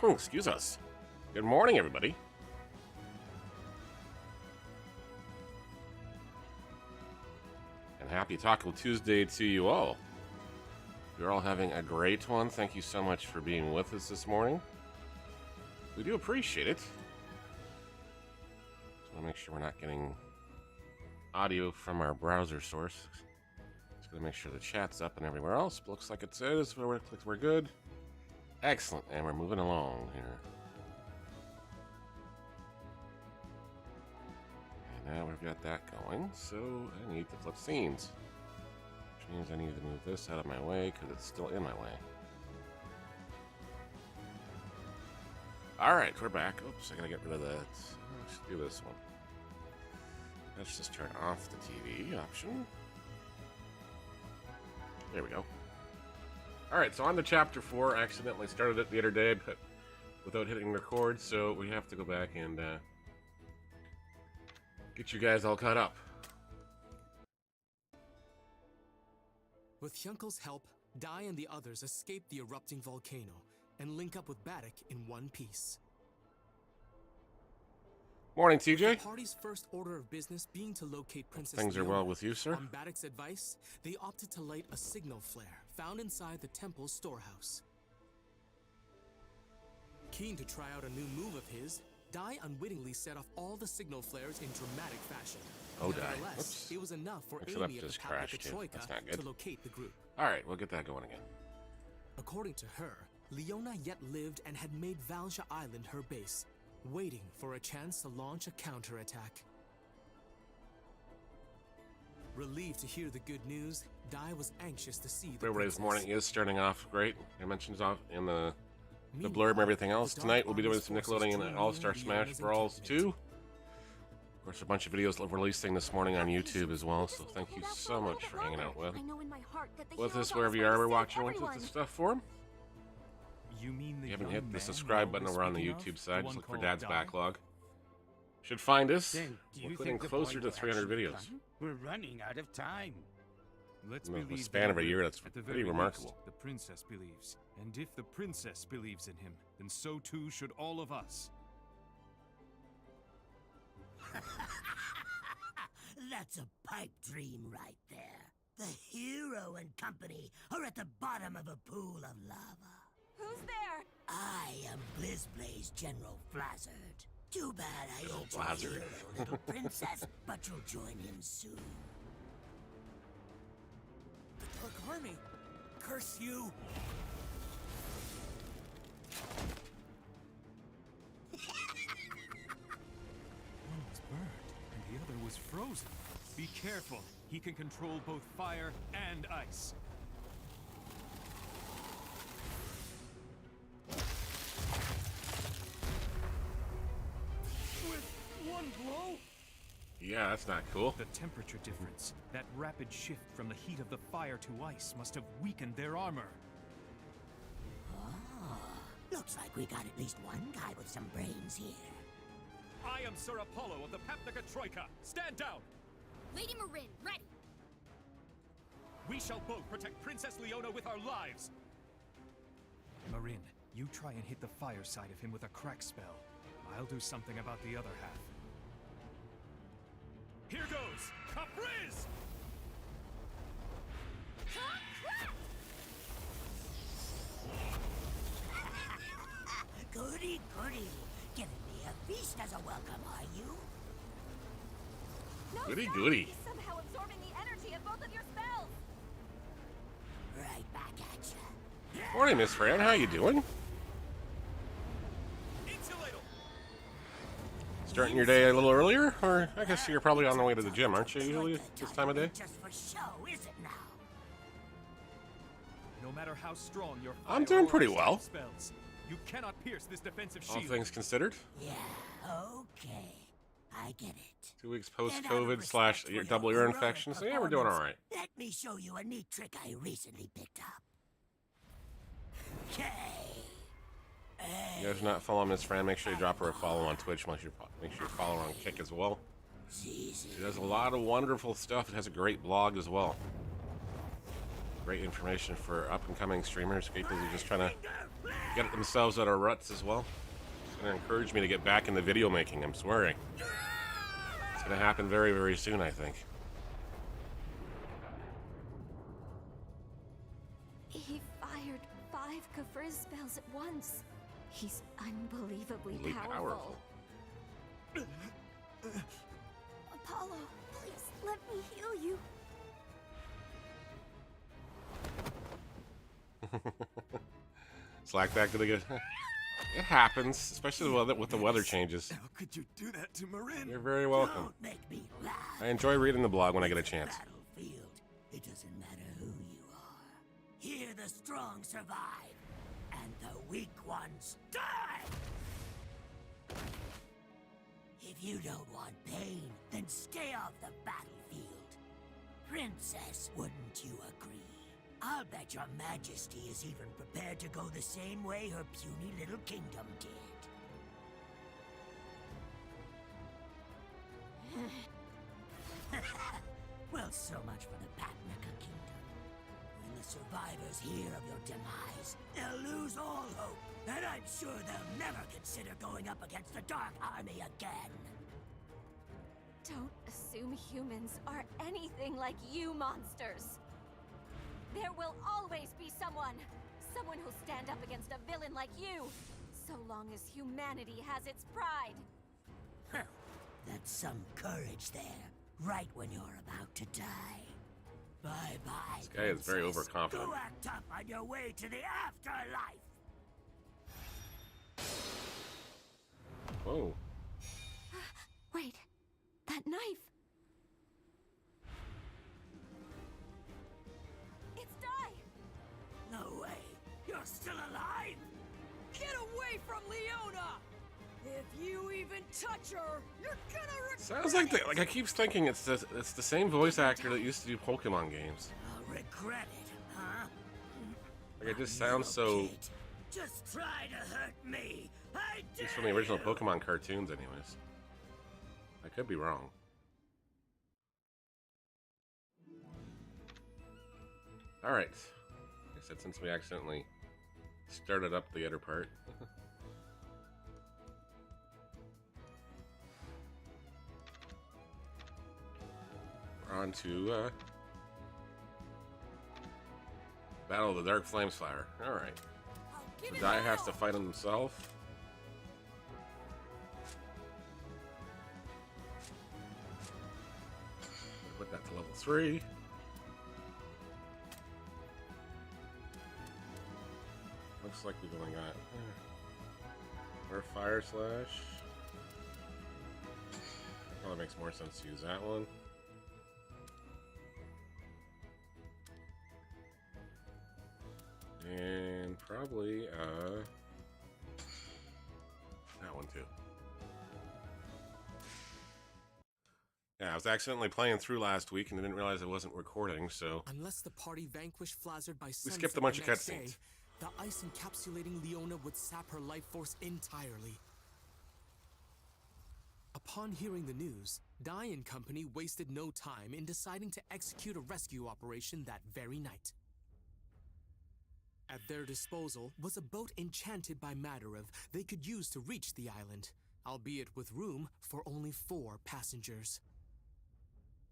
Excuse us. Good morning, everybody. And happy Taco Tuesday to you all. You're all having a great one. Thank you so much for being with us this morning. We do appreciate it. Just want to make sure we're not getting audio from our browser source. Just going to make sure the chat's up and everywhere else. Looks like it is. We're good. Excellent, and we're moving along here. And now we've got that going, so I need to flip scenes. Which means I need to move this out of my way, because it's still in my way. Alright, we're back. Oops, I gotta get rid of that. Let's do this one. Let's just turn off the TV option. There we go. Alright, so on to Chapter 4. I accidentally started it the other day, but without hitting record, so we have to go back and get you guys all caught up. With Hyunkel's help, Dai and the others escape the erupting volcano and link up with Baddock in one piece. Morning, TJ. The party's first order of business being to locate Princess Things are Leona. well with you, sir? On Baddock's advice, they opted to light a signal flare found inside the temple's storehouse. Keen to try out a new move of his, Dai unwittingly set off all the signal flares in dramatic fashion. Oh, Dai. Nevertheless, Oops. it was enough for Actually, Amy that at just the Paprika crashed, too. Troika That's not good. to locate the group. Alright, we'll get that going again. According to her, Leona yet lived and had made Valja Island her base, waiting for a chance to launch a counterattack. Relieved to hear the good news, Dai was anxious to see the Everybody's princess. morning is starting off great. It mentions off in the Meanwhile, blurb and everything else. the Tonight Dark we'll be doing Army's some forces Nickelodeon drew All-Star near Smash Leona's Brawls encampment. 2. Of course, a bunch of videos releasing this morning on YouTube as well, so thank you so much for hanging out with us wherever you are. We're watching with this stuff for him. You mean the If you haven't young hit the man subscribe we button were over on the speaking YouTube of? side. The Just one look for called Dad's Dai? Backlog. Should find us. Then, do We're you getting think the closer to point 300 actually videos. come? We're running out of time. Let's In the believe span of a that year, that's at the pretty very remarkable. least, the princess believes. And if the princess believes in him, then so too should all of us. That's a pipe dream right there. The hero and company are at the bottom of a pool of lava. Who's there? I am BlizzBlaze General Flazzard. Too bad I General ain't your Flazzard. hero, little princess, but you'll join him soon. The Dark Army! Curse you! One was burned, and the other was frozen. Be careful. He can control both fire and ice. With one blow? Yeah, that's not cool. The temperature difference, that rapid shift from the heat of the fire to ice, must have weakened their armor. Ah, looks like we got at least one guy with some brains here. I am Sir Apollo of the Paprika Troika. Stand down! Lady Marin, ready. We shall both protect Princess Leona with our lives. Marin, you try and hit the fire side of him with a crack spell. I'll do something about the other half. Here goes! Capriz! Goody, goody. Giving me a feast as a welcome, are you? No, Goody stop. goody. He's somehow absorbing the energy of both of your spells. Right back at ya. Morning, Miss Fran. How you doing? Insulator! Starting your day a little earlier? Or I guess you're probably on the way to the gym, aren't you, usually, this time of day? Just for show, is it now? No matter how strong your I'm fire doing or pretty ice well. spells, you cannot pierce this defensive All shield. things considered. Yeah, okay. I get it. 2 weeks And out of post-COVID respect / for your double ear heroic infection, so yeah, we're doing all right. Let me show you a neat trick I recently picked up. Okay. You guys not following Miss Fran, make sure you drop her a follow on Twitch. Make sure you follow her on Kick as well. She does a lot of wonderful stuff. It has a great blog as well. Great information for up-and-coming streamers, people who are just trying to get themselves out of ruts as well. It's going to encourage me to get back into video making, I'm swearing. It's going to happen very, very soon, I think. He fired 5 Kafriz spells at once. He's unbelievably Really powerful. Apollo, please let me heal you. Slack back to the good. It happens, especially with the weather changes. How could you do that to Marin? You're very welcome. Don't make me laugh. I enjoy reading the blog when I get a chance. Battlefield. It doesn't matter who you are. Here the strong survive, and the weak ones die. If you don't want pain, then stay off the battlefield. Princess, wouldn't you agree? I'll bet your majesty is even prepared to go the same way her puny little kingdom did. Well, so much for the Patnaka kingdom. When the survivors hear of your demise, they'll lose all hope, and I'm sure they'll never consider going up against the Dark Army again. Don't assume humans are anything like you monsters. There will always be someone who'll stand up against a villain like you, so long as humanity has its pride. That's some courage there, right when you're about to die. Bye-bye. This guy is very princess. overconfident. Go act up on your way to the afterlife. Whoa. Wait, that knife. It's Di. No way. You're still alive? Get away from Leona! If you even touch her, you're gonna regret Sounds like I keep thinking it's the same voice actor that used to do Pokemon games. I'll regret it, huh? Like it just sounds so. Kid, just try to hurt me. I It's from the original dare you. Pokemon cartoons, anyways. I could be wrong. All right. I said since we accidentally started up the other part. We're on to Battle of the Dark Flamespire. All right. I'll give The it guy has all. to fight him himself. Put that to level 3. Looks like we've only got or Fire Slash. Probably makes more sense to use that one. And probably that one too. Yeah, I was accidentally playing through last week and I didn't realize I wasn't recording, so Unless the party vanquished Flazzard by sunset skipped a bunch the of next cutscenes. day, the ice encapsulating Leona would sap her life force entirely. Upon hearing the news, Di and company wasted no time in deciding to execute a rescue operation that very night. At their disposal was a boat enchanted by Madarov they could use to reach the island, albeit with room for only 4 passengers.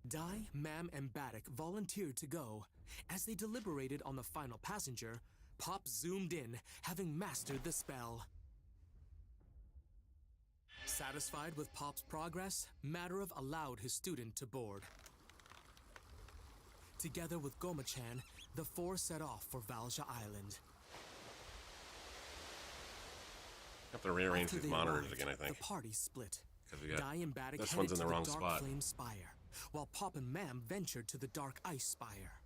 Di, Mam, and Baddock volunteered to go. As they deliberated on the final passenger, Pop zoomed in, having mastered the spell. Satisfied with Pop's progress, Madarov allowed his student to board. Together with Goma-chan, the 4 set off for Valja Island. have to rearrange After these they monitors arrived, again, I think. The party split. we got Di and Baddock this headed one's in to the wrong Dark spot. Flame Spire, while Pop and Mam ventured to the Dark Ice Spire.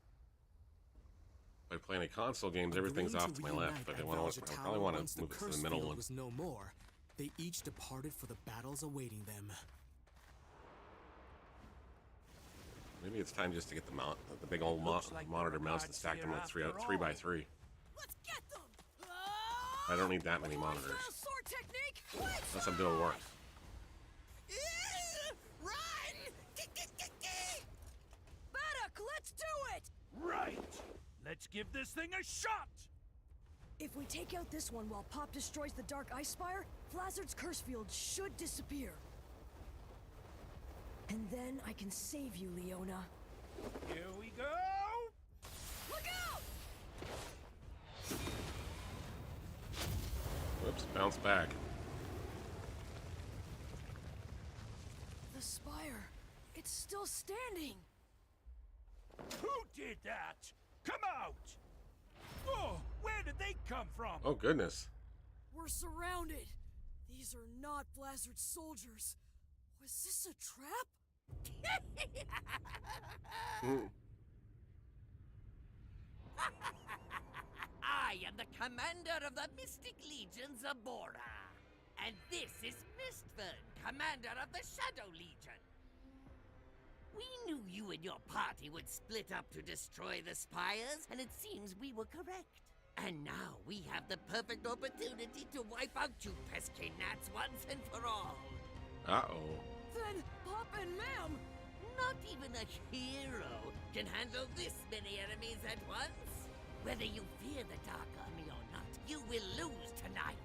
By playing a console games, everything's Agreeing off to my reunite left, but I at want Valja to. I Tower probably want once to move it to the curse middle field one. was no more. They each departed for the battles awaiting them. Maybe it's time just to get the mount, the big old monitor mounts and stack them with three by three. Let's get them! I don't need that many monitors. Sword technique! Unless I'm doing work. Run! Baddock, let's do it! Right! Let's give this thing a shot! If we take out this one while Pop destroys the Dark Ice Spire, Flazzard's curse field should disappear. And then I can save you, Leona. Here we go! Look out! Whoops, bounce back. The spire. It's still standing. Who did that? Come out! Oh, where did they come from? Oh goodness. We're surrounded. These are not Flazzard's soldiers. Was this a trap? I am the commander of the Mystic Legion Zabora. And this is Mistfern, commander of the Shadow Legion. We knew you and your party would split up to destroy the spires, and it seems we were correct. And now we have the perfect opportunity to wipe out you pesky gnats once and for all. Uh-oh. Then Pop and Mam. Not even a hero can handle this many enemies at once. Whether you fear the Dark Army or not, you will lose tonight.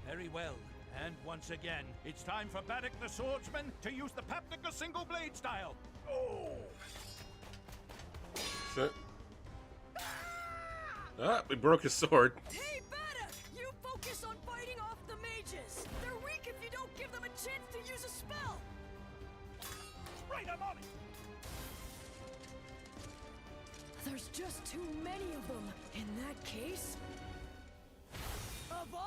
Very well. And once again, it's time for Baddock the Swordsman to use the Papnica single blade style. Oh! Shit. Ah, we broke his sword. Hey, Baddock! You focus on fighting off the mages. They're weak if you don't give them a chance to use a spell. Right, I'm on it! There's just too many of them. In that case... Avon?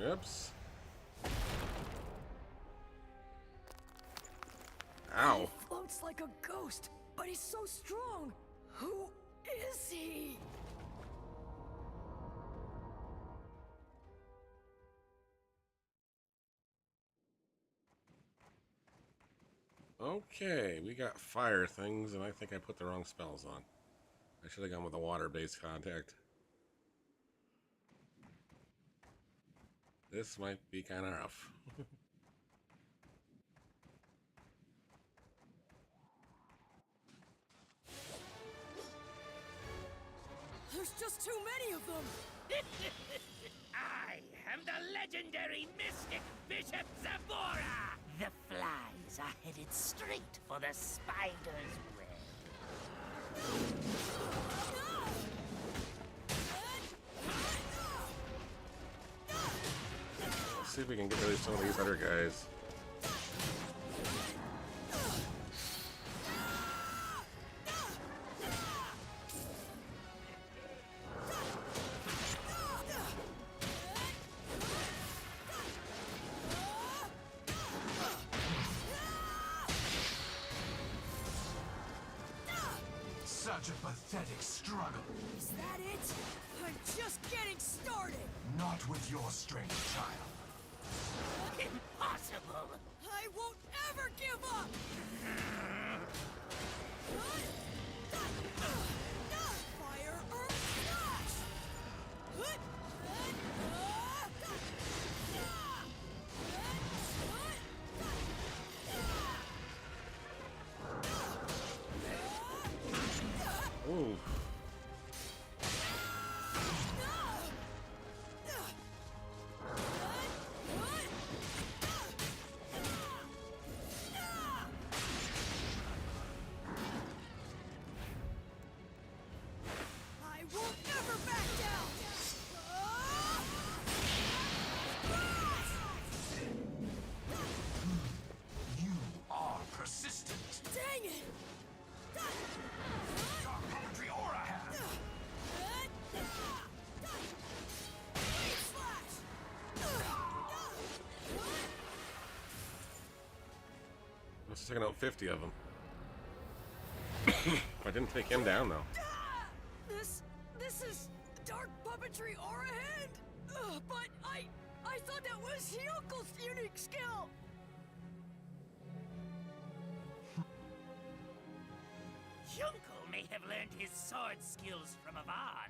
Oops. Ow. He floats like a ghost, but he's so strong. Who is he? Okay, we got fire things, and I think I put the wrong spells on. I should have gone with a water-based contact. This might be kind of rough. There's just too many of them. I am the legendary mystic Bishop Zabora! The flies are headed straight for the spider's web. Let's see if we can get rid of some of these other guys. Such a pathetic struggle. Is that it? I'm just getting started. Not with your strength, child. Impossible! I won't ever give up. Fire, earth, slash. Ooh. just taking out 50 of them. I didn't take him down though. This is dark puppetry or ahead. But I thought that was Hyoko's unique skill. Hyunko may have learned his sword skills from Avan,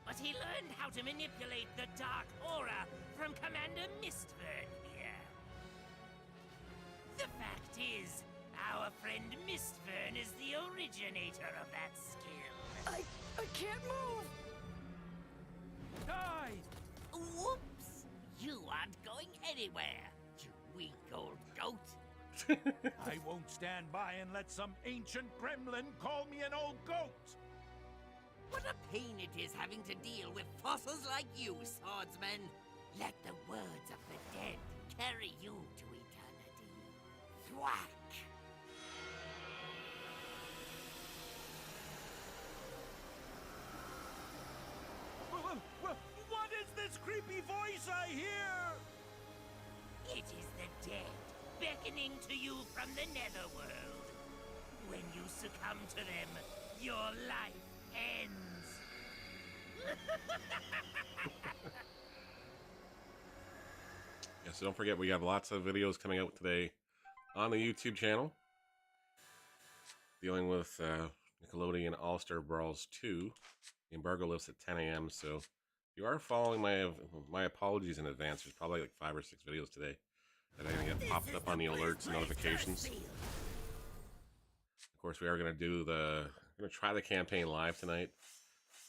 but he learned how to manipulate the dark aura from Commander Mistburn here. The fact is, our friend Mistburn is the originator of that skill. I can't move. Die! Whoops! You aren't going anywhere, you weak old goat. I won't stand by and let some ancient gremlin call me an old goat! What a pain it is having to deal with fossils like you, swordsman. Let the words of the dead carry you to eternity. Thwack! What is this creepy voice I hear? It is the dead beckoning to you from the netherworld. When you succumb to them, your life ends. Yeah, so don't forget we have lots of videos coming out today on the YouTube channel dealing with Nickelodeon All-Star Brawls 2. The embargo lifts at 10 a.m. So if you are following my apologies in advance. There's probably like 5 or 6 videos today that are going to get popped up on the alerts and notifications. Of course, we are going to try the campaign live tonight.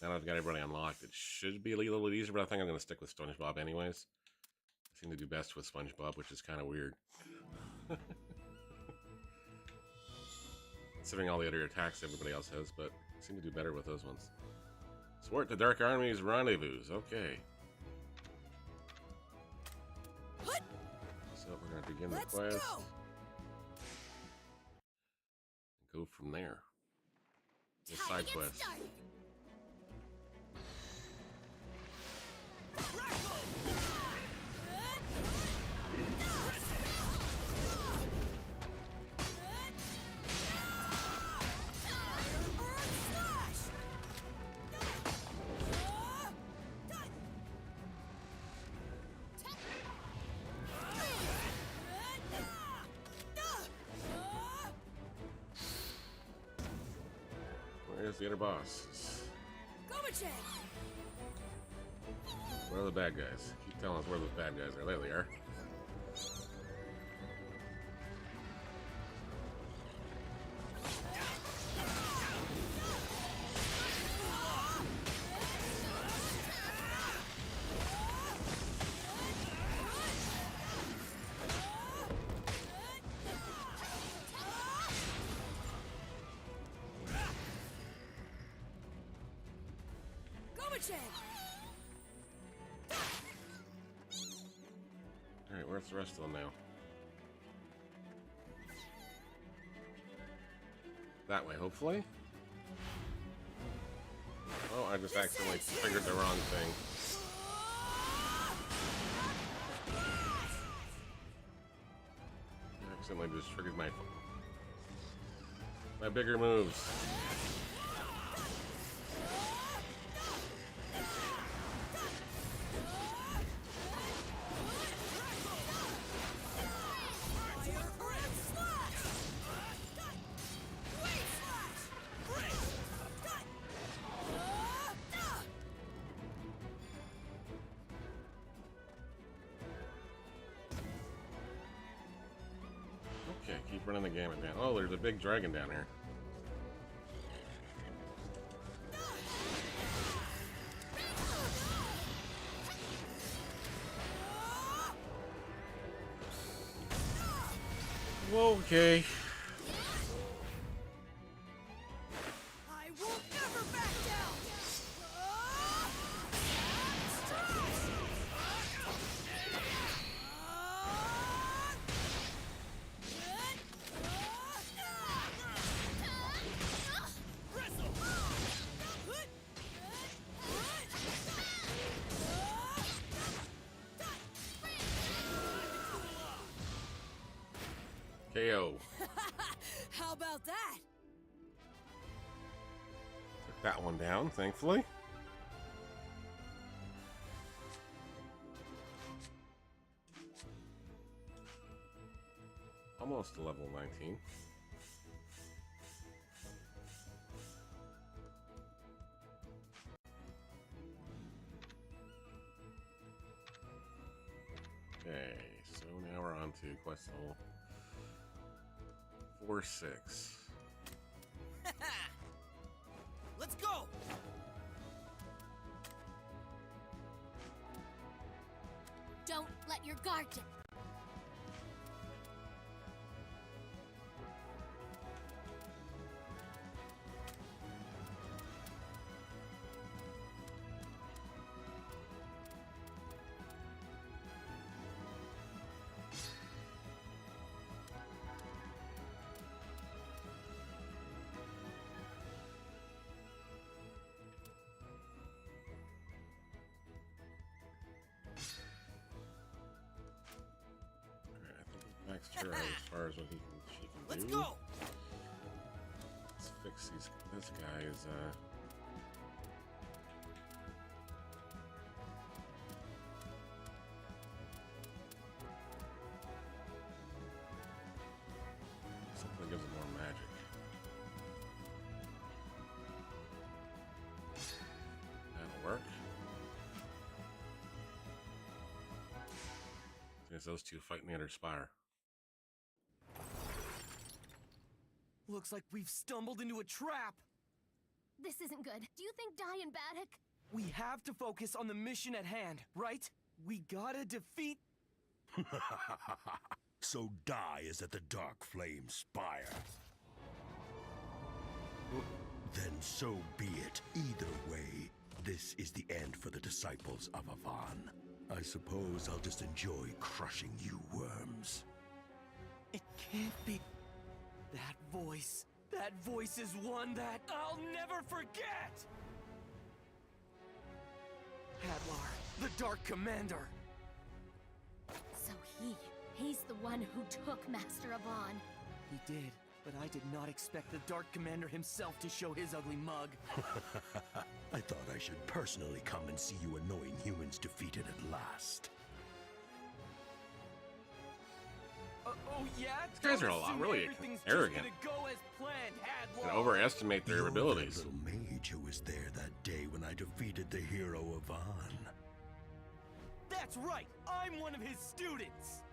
Now that I've got everybody unlocked, it should be a little bit easier, but I think I'm going to stick with SpongeBob anyways. I seem to do best with SpongeBob, which is kind of weird. Considering all the other attacks everybody else has, but I seem to do better with those ones. Thwart the Dark Army's rendezvous. Okay. What? So we're going to begin the Let's quest. go. And go from there. The Time side to get quest. started. Where's the other boss? Go-ma-check. Where are the bad guys? Keep telling us where those bad guys are. There they are. Go-ma-check. Alright, where's the rest of them now? That way, hopefully. Oh, I just accidentally triggered the wrong thing. I accidentally just triggered my bigger moves. Okay, keep running the gamut down. Oh, there's a big dragon down here. Okay. I won't ever back down. KO. How about that? Took that one down, thankfully. Almost to level 19. Okay, so now we're on to quest level 4-6. Let's go! Don't let your guard down. Maxed her out as far as what she can Let's do. go! Let's fix these. This guy is something that gives him more magic. That'll work. There's those two fighting under Spire. Looks like we've stumbled into a trap. This isn't good. Do you think Dai and Baddock? We have to focus on the mission at hand, right? We gotta defeat... So Dai is at the Dark Flame Spire. Then so be it. Either way, this is the end for the disciples of Avan. I suppose I'll just enjoy crushing you worms. It can't be... That voice is one that I'll never forget! Hadlar, the Dark Commander. So he's the one who took Master Avan. He did, but I did not expect the Dark Commander himself to show his ugly mug. I thought I should personally come and see you annoying humans defeated at last. Oh yeah? These guys are a lot, really arrogant. And overestimate their You're abilities. that little mage who was there that day when I defeated the hero Avan. That's right! I'm one of his students!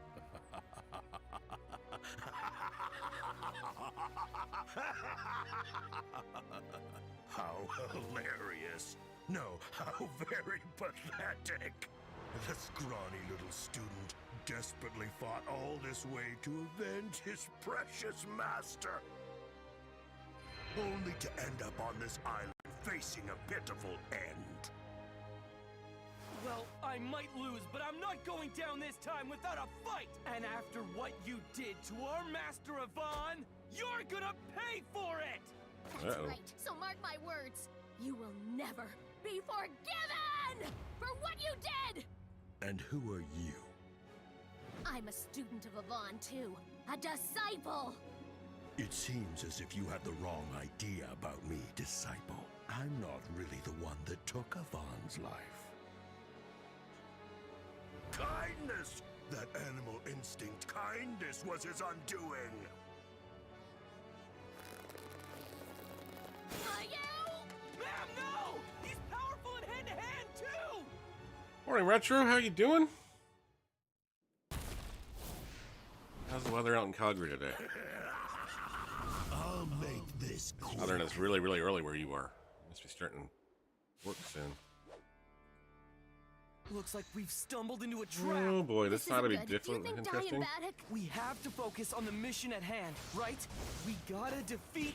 How hilarious. No, how very pathetic. The scrawny little student desperately fought all this way to avenge his precious master. Only to end up on this island facing a pitiful end. Well, I might lose, but I'm not going down this time without a fight! And after what you did to our Master Avan, you're gonna pay for it! That's Uh-oh. right. So mark my words. You will never be forgiven for what you did! And who are you? I'm a student of Avan too. A disciple! It seems as if you had the wrong idea about me, disciple. I'm not really the one that took Avan's life. Kindness! That animal instinct kindness was his undoing! Ma'am, no! He's powerful in hand-to-hand, too! Morning, Retro. How you doing? How's the weather out in Calgary today? I'll make this quick. Other than it's really, really early where you are. Must be starting work soon. Looks like we've stumbled into a trap. Oh boy, this time isn't it'll be good. Do you different. think Dai and Interesting. Baddock? We have to focus on the mission at hand, right? We gotta defeat...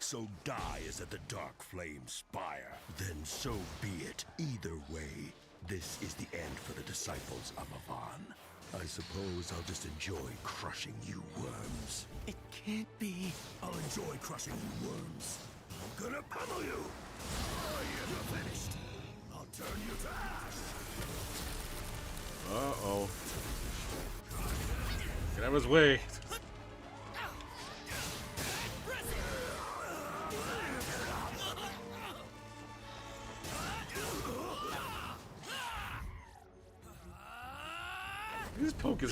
So Dai is at the Dark Flame Spire. Then so be it. Either way, this is the end for the disciples of Avan. I suppose I'll just enjoy crushing you worms. It can't be... I'll enjoy crushing you worms. I'm gonna pummel you! You're finished. I'll turn you to ash! Uh-oh. Get out of his way.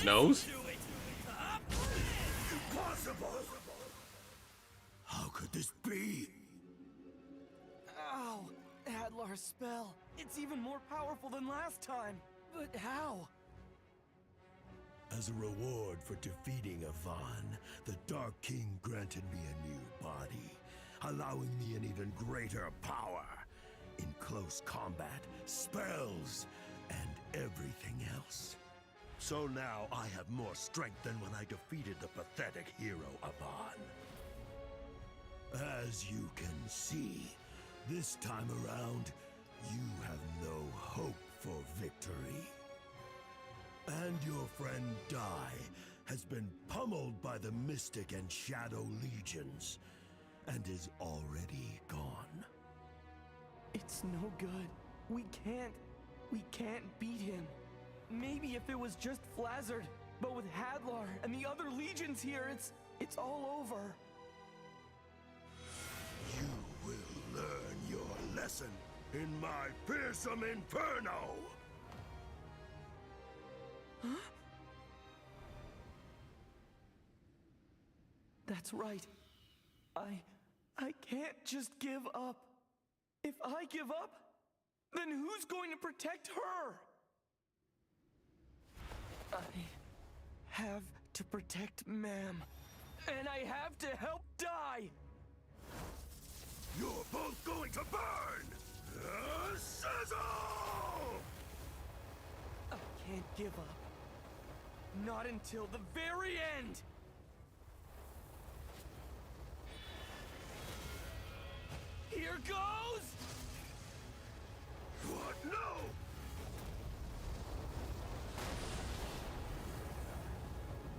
nose? Impossible! How could this be? Ow! Adlar's spell. It's even more powerful than last time. But how? As a reward for defeating Avon, the Dark King granted me a new body, allowing me an even greater power in close combat, spells, and everything else. So now I have more strength than when I defeated the pathetic hero Avon. As you can see, this time around, you have no hope for victory. And your friend Dai has been pummeled by the Mystic and Shadow Legions, and is already gone. It's no good. We can't beat him. Maybe if it was just Flazzard, but with Hadlar and the other legions here, it's all over. You will learn your lesson in my fearsome inferno! Huh? That's right. I can't just give up. If I give up, then who's going to protect her? I have to protect Ma'am. And I have to help Dai! You're both going to burn! Sizzle! I can't give up. Not until the very end! Here goes! What? No!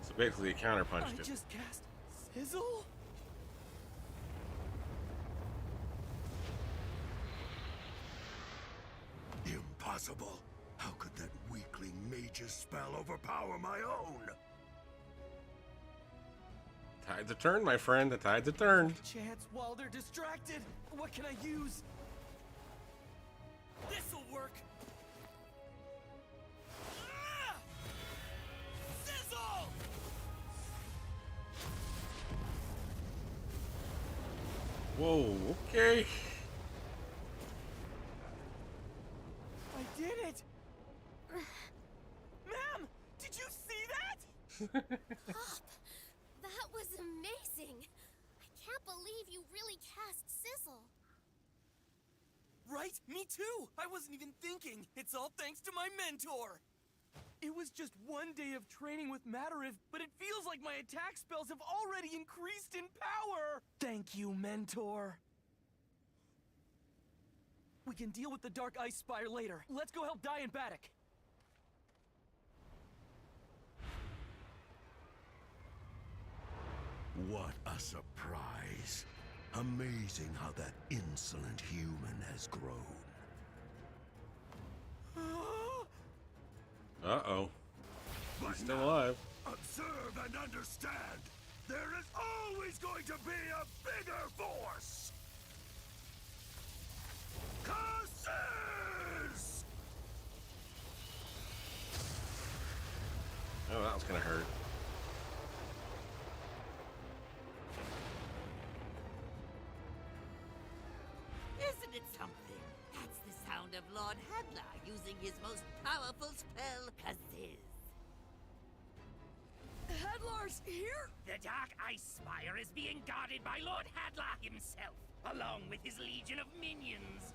So basically, a counterpunched I it. just cast Sizzle? Impossible! How could that weakling mage's spell overpower my own? Tide's a turn, my friend. The tide's a turn. Chance while they're distracted. What can I use? This'll work. Ah! Sizzle! Whoa, okay. I did it! Ma'am, did you see that? Pop, that was amazing. I can't believe you really cast Sizzle. Right? Me too! I wasn't even thinking. It's all thanks to my mentor. It was just one day of training with Matariv, but it feels like my attack spells have already increased in power! Thank you, mentor. We can deal with the Dark Ice Spire later. Let's go help Dai and Baddock. What a surprise. Amazing how that insolent human has grown. Uh-oh. But He's still now, alive. observe and understand. There is always going to be a bigger force. Curses! Oh, that was gonna hurt. Isn't it something? That's the sound of Lord Hadlar using his most powerful spell, Kaziz. Hadlar's here? The Dark Ice Spire is being guarded by Lord Hadlar himself, along with his legion of minions.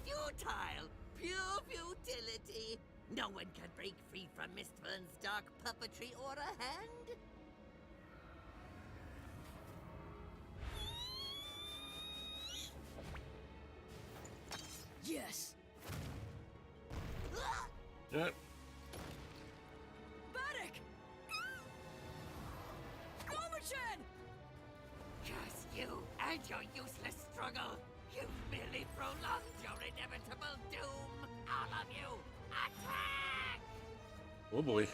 Futile! Pure futility! No one can break free from Mistburn's dark puppetry or a hand? Yes. Yeah. Baddock! Gomachan! Curse you and your useless struggle! You've merely prolonged your inevitable doom! All of you, attack! Oh boy.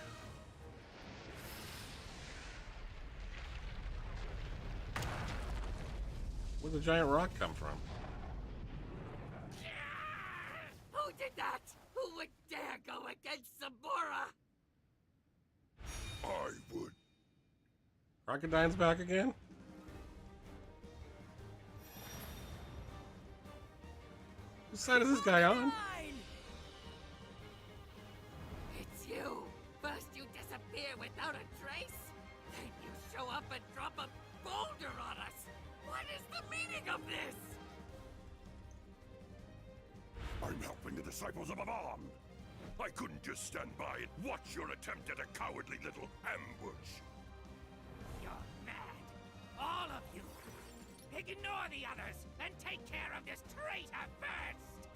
Where'd the giant rock come from? Who did that? Who would against Sabura. I would. Crocodine's back again? Whose side is this guy on? Fine. It's you. First you disappear without a trace, then you show up and drop a boulder on us. What is the meaning of this? I'm helping the disciples of Avon. I couldn't just stand by and watch your attempt at a cowardly little ambush. You're mad. All of you. Ignore the others and take care of this traitor first.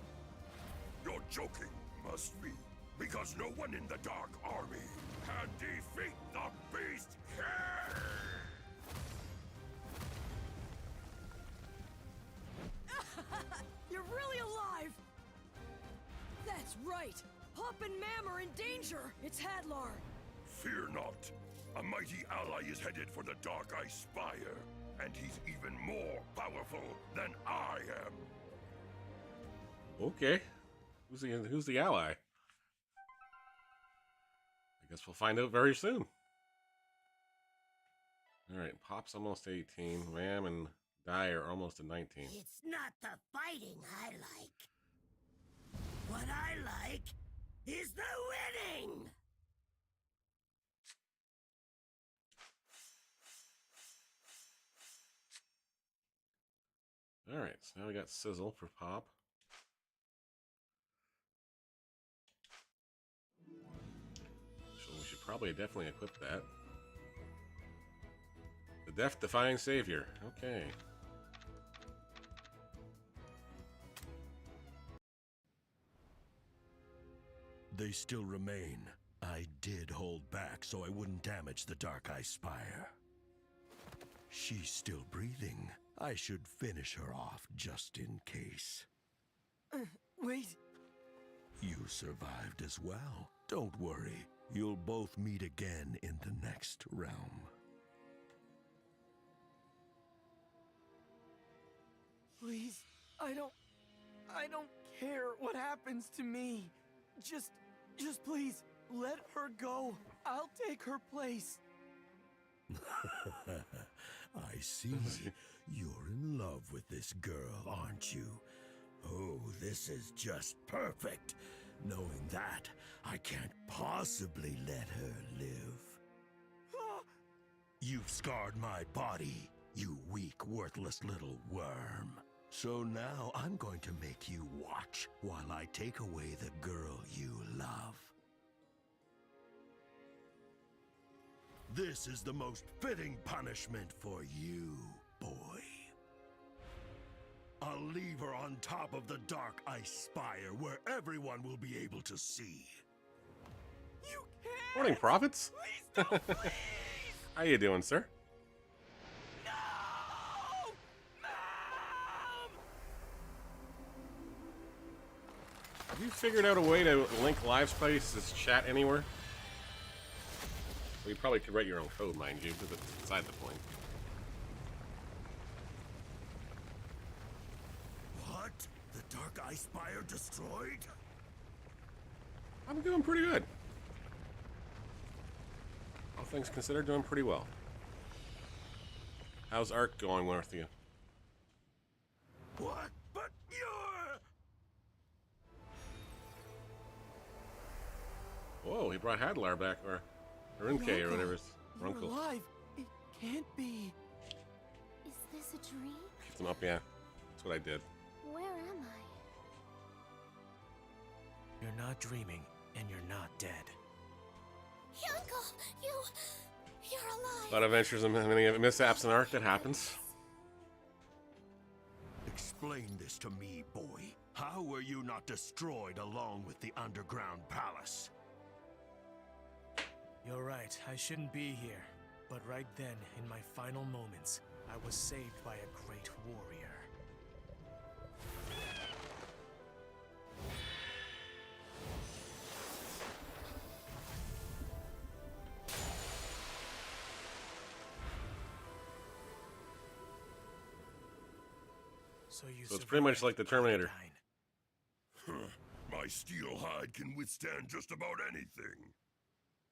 You're joking, must be. Because no one in the Dark Army can defeat the Beast King! You're really alive! That's right! Pop and Mam are in danger! It's Hadlar! Fear not. A mighty ally is headed for the Dark Ice Spire, and he's even more powerful than I am. Okay. Who's the ally? I guess we'll find out very soon. Alright, Pop's almost 18. Ram and Di are almost at 19. It's not the fighting I like. What I like is the winning! Alright, so now we got Sizzle for Pop. So we should probably definitely equip that. The Death-Defying Savior. Okay. They still remain. I did hold back so I wouldn't damage the Dark Ice Spire. She's still breathing. I should finish her off just in case. Wait. You survived as well. Don't worry. You'll both meet again in the next realm. Please, I don't care what happens to me. Just please, let her go. I'll take her place. I see. You're in love with this girl, aren't you? Oh, this is just perfect. Knowing that, I can't possibly let her live. You've scarred my body, you weak, worthless little worm. So now I'm going to make you watch while I take away the girl you love. This is the most fitting punishment for you, boy. I'll leave her on top of the Dark Ice Spire where everyone will be able to see. You can't! Morning, Prophets. Please don't, please! How you doing, sir? No! Mom! Have you figured out a way to link live spaces chat anywhere? Well, you probably could write your own code, mind you, but it's beside the point. What? The Dark Ice Spire destroyed? I'm doing pretty good. All things considered, doing pretty well. How's Ark going with you? What? But you're... Whoa, he brought Hadlar back, or Runke, or whatever. You're Runkle. alive. It can't be. Is this a dream? Picked him up, yeah. That's what I did. Where am I? You're not dreaming, and you're not dead. Uncle, you're alive. A lot of adventures and many mishaps in Ark that happens. Explain this to me, boy. How were you not destroyed along with the underground palace? You're right, I shouldn't be here. But right then, in my final moments, I was saved by a great warrior. So So it's pretty much like the Terminator. My steel hide can withstand just about anything.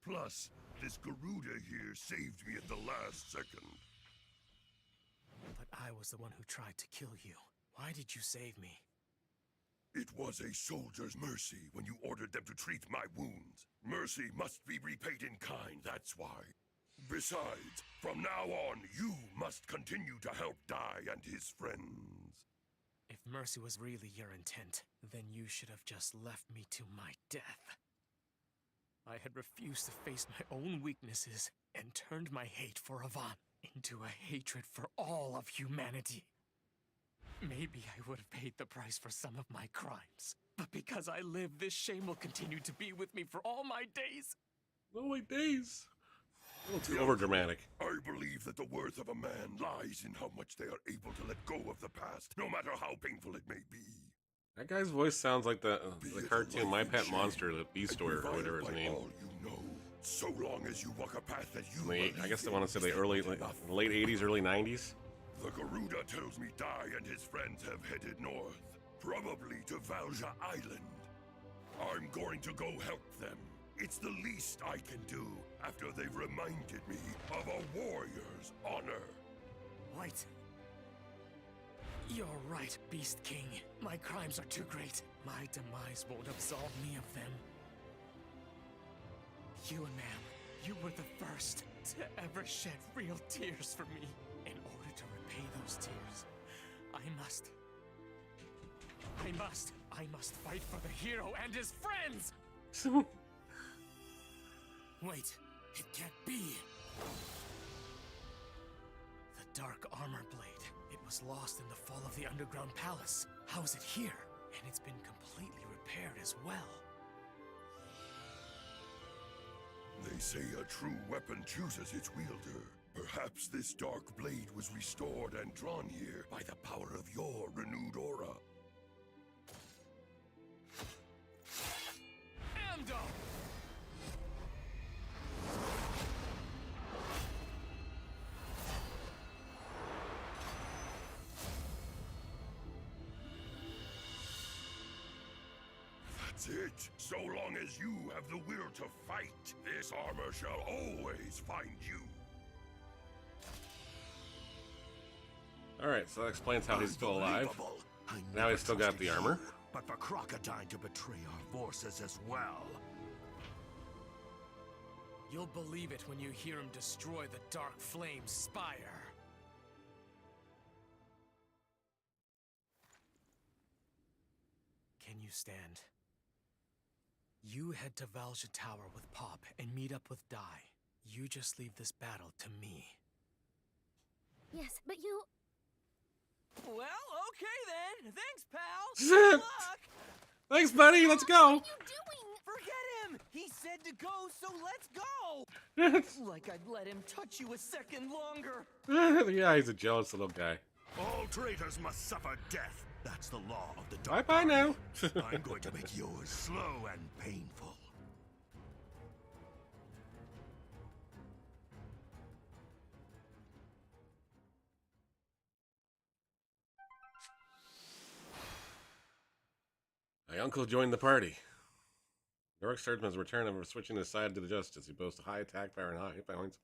Plus, this Garuda here saved me at the last second. But I was the one who tried to kill you. Why did you save me? It was a soldier's mercy when you ordered them to treat my wounds. Mercy must be repaid in kind, that's why. Besides, from now on, you must continue to help Dai and his friends. If mercy was really your intent, then you should have just left me to my death. I had refused to face my own weaknesses and turned my hate for Avant into a hatred for all of humanity. Maybe I would have paid the price for some of my crimes, but because I live, this shame will continue to be with me for all my days. All my days. A little too overdramatic. I believe that the worth of a man lies in how much they are able to let go of the past, no matter how painful it may be. That guy's voice sounds like the cartoon My Pet Monster, the Beastoyer, or whatever his name. All you know, so long as you walk a path that you I guess they want to say the late 80s, early 90s. The Garuda tells me Dai and his friends have headed north, probably to Valja Island. I'm going to go help them. It's the least I can do after they've reminded me of a warrior's honor. Wait. You're right, Beast King. My crimes are too great. My demise won't absolve me of them. You, ma'am, you were the first to ever shed real tears for me. In order to repay those tears, I must fight for the hero and his friends! Wait, it can't be. The dark armor blade. It was lost in the fall of the underground palace. How is it here? And it's been completely repaired as well. They say a true weapon chooses its wielder. Perhaps this dark blade was restored and drawn here by the power of your renewed aura. Amdo! That's it. So long as you have the will to fight, this armor shall always find you. Alright, so that explains how he's still alive. Unbelievable. I Now never he's still got the trusted armor. you, but for Crocodile to betray our forces as well. You'll believe it when you hear him destroy the Dark Flame Spire. Can you stand? You head to Valja Tower with Pop and meet up with Dai. You just leave this battle to me. Yes, but you... Well, okay then. Thanks, pal. Zip. Good luck. Thanks, buddy. Let's go. What are you doing? Forget him. He said to go, so let's go. Like I'd let him touch you a second longer. Yeah, he's a jealous little guy. All traitors must suffer death. That's the law of the Dark Bye-bye now. Army. I'm going to make yours slow and painful. My uncle joined the party. York Sturgeon has returned and we're switching his side to the Justice. He boasts a high attack power and high hit points.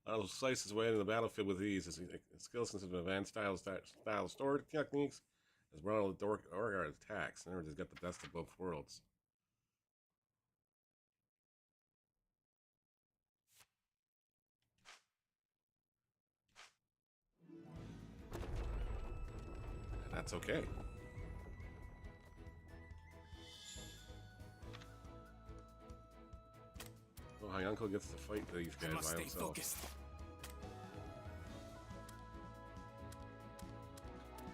I'll slice his way into the battlefield with ease. His skills consist of advanced style stored techniques, as well as Dork attacks. In other words, he's got the best of both worlds. And that's okay. Oh, my uncle gets to fight these guys Must by stay himself. focused.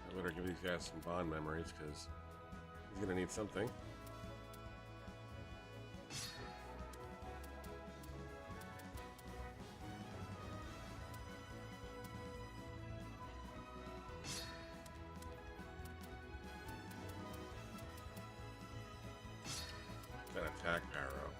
I better give these guys some bond memories, because he's gonna need something. That attack arrow.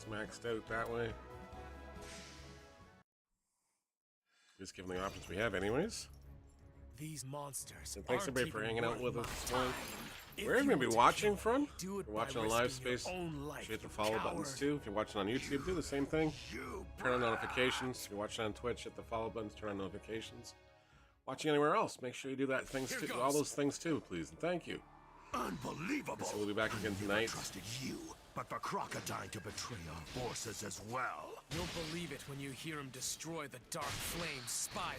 It's maxed out that way. Just given the options we have anyways. These monsters. And thanks aren't everybody for even hanging out worth with us my this morning. time. Where are If you going to you be want watching kill, from? do it You're by watching on live risking your space. own life, Hit the you follow buttons coward. too. If you're watching on YouTube, do the same thing. Turn on notifications. If you're watching on Twitch, hit the follow buttons, turn on notifications. Watching anywhere else, make sure you do that things too, all those things too, please. And thank you. Unbelievable! So we'll be back again I tonight. trusted you, but for Crocodile to betray our forces as well. You'll believe it when you hear him destroy the Dark Flame Spire.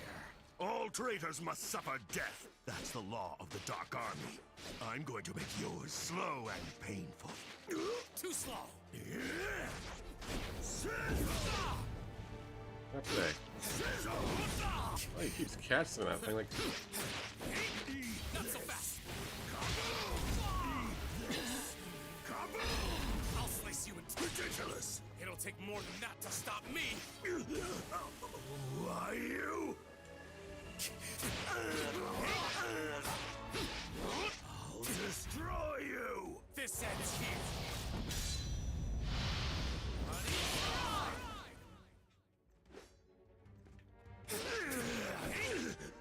All traitors must suffer death. That's the law of the Dark Army. I'm going to make yours slow and painful. Too slow. Not today. Oh, he keeps catching that thing like. Not so fast. I'll slice you in two. Ridiculous! It'll take more than that to stop me. Why you? I'll destroy you! This ends here.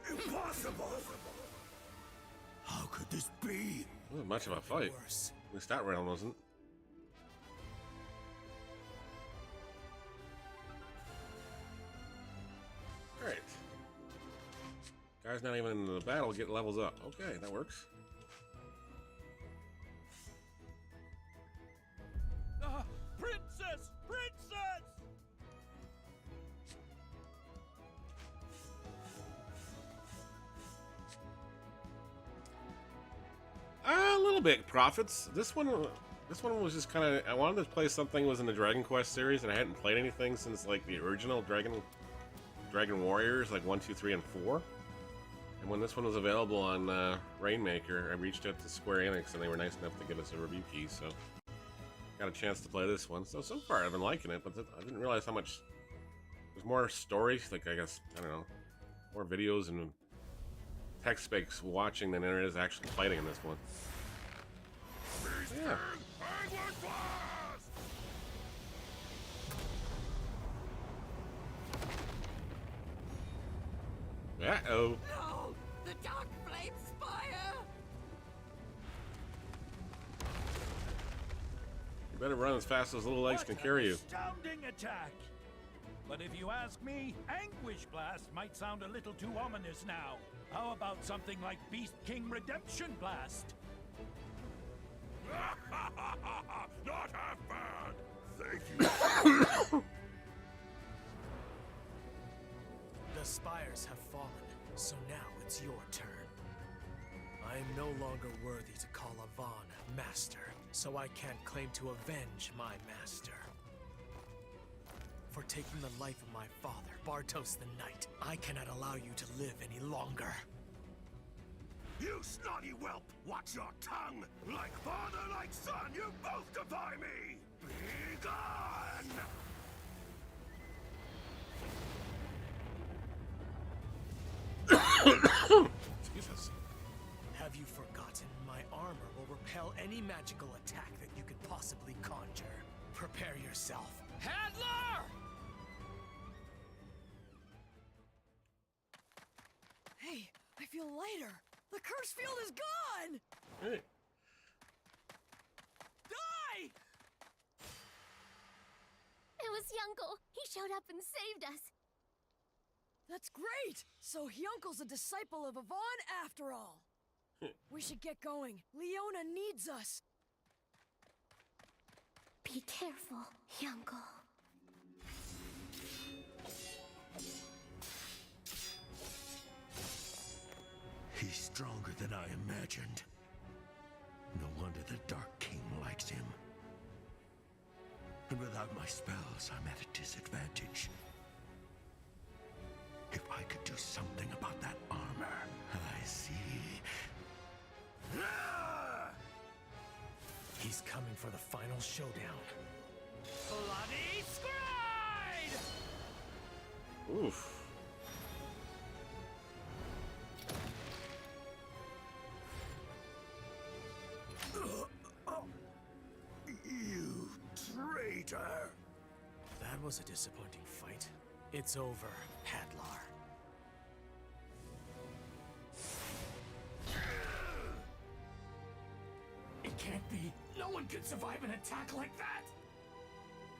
Impossible! How could this be? Wasn't much of a fight. Worse. At least that round wasn't. Alright. Guy's not even in the battle, get levels up. Okay, that works. Princess! Princess! A little bit profits. This one was just kind of. I wanted to play something that was in the Dragon Quest series, and I hadn't played anything since like the original Dragon Warriors, like 1, 2, 3, and 4. And when this one was available on Rainmaker, I reached out to Square Enix, and they were nice enough to give us a review key. So got a chance to play this one. So far, I've been liking it, but I didn't realize how much. There's more story, like I guess I don't know, more videos and text specs watching than there is actually fighting in this one. Yeah. Uh-oh. No! The Dark Flame Spire! You better run as fast as little legs can carry you. Astounding attack! But if you ask me, Anguish Blast might sound a little too ominous now. How about something like Beast King Redemption Blast? Not half bad! Thank you. The spires have fallen, so now it's your turn. I am no longer worthy to call Avon master, so I can't claim to avenge my master. For taking the life of my father, Bartos the Knight, I cannot allow you to live any longer. You snotty whelp! Watch your tongue! Like father, like son, you both defy me! Be gone! Jesus. Have you forgotten my armor will repel any magical attack that you could possibly conjure? Prepare yourself. Handler! Hey, I feel lighter. The curse field is gone! Hey. Die! It was Yungle. He showed up and saved us. That's great! So Hyonkle's a disciple of Avon after all. We should get going. Leona needs us. Be careful, Yungle. He's stronger than I imagined. No wonder the Dark King likes him. And without my spells, I'm at a disadvantage. If I could do something about that armor, I see. Ah! He's coming for the final showdown. Bloody Scride! Oof. You traitor! was a disappointing fight. It's over, Hadlar. It can't be. No one could survive an attack like that.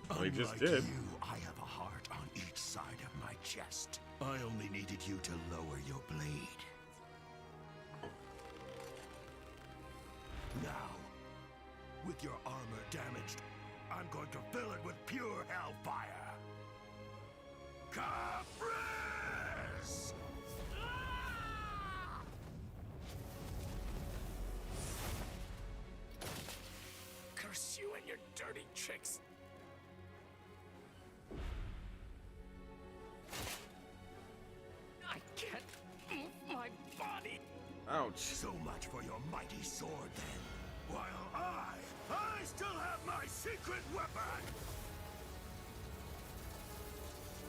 Well, he just Unlike did. you, I have a heart on each side of my chest. I only needed you to lower your blade. Now, with your armor damaged, I'm going to fill it with pure hellfire. Caprice! Curse you and your dirty tricks. I can't move my body. Ouch. So much for your mighty sword, then. While I still have my secret weapon!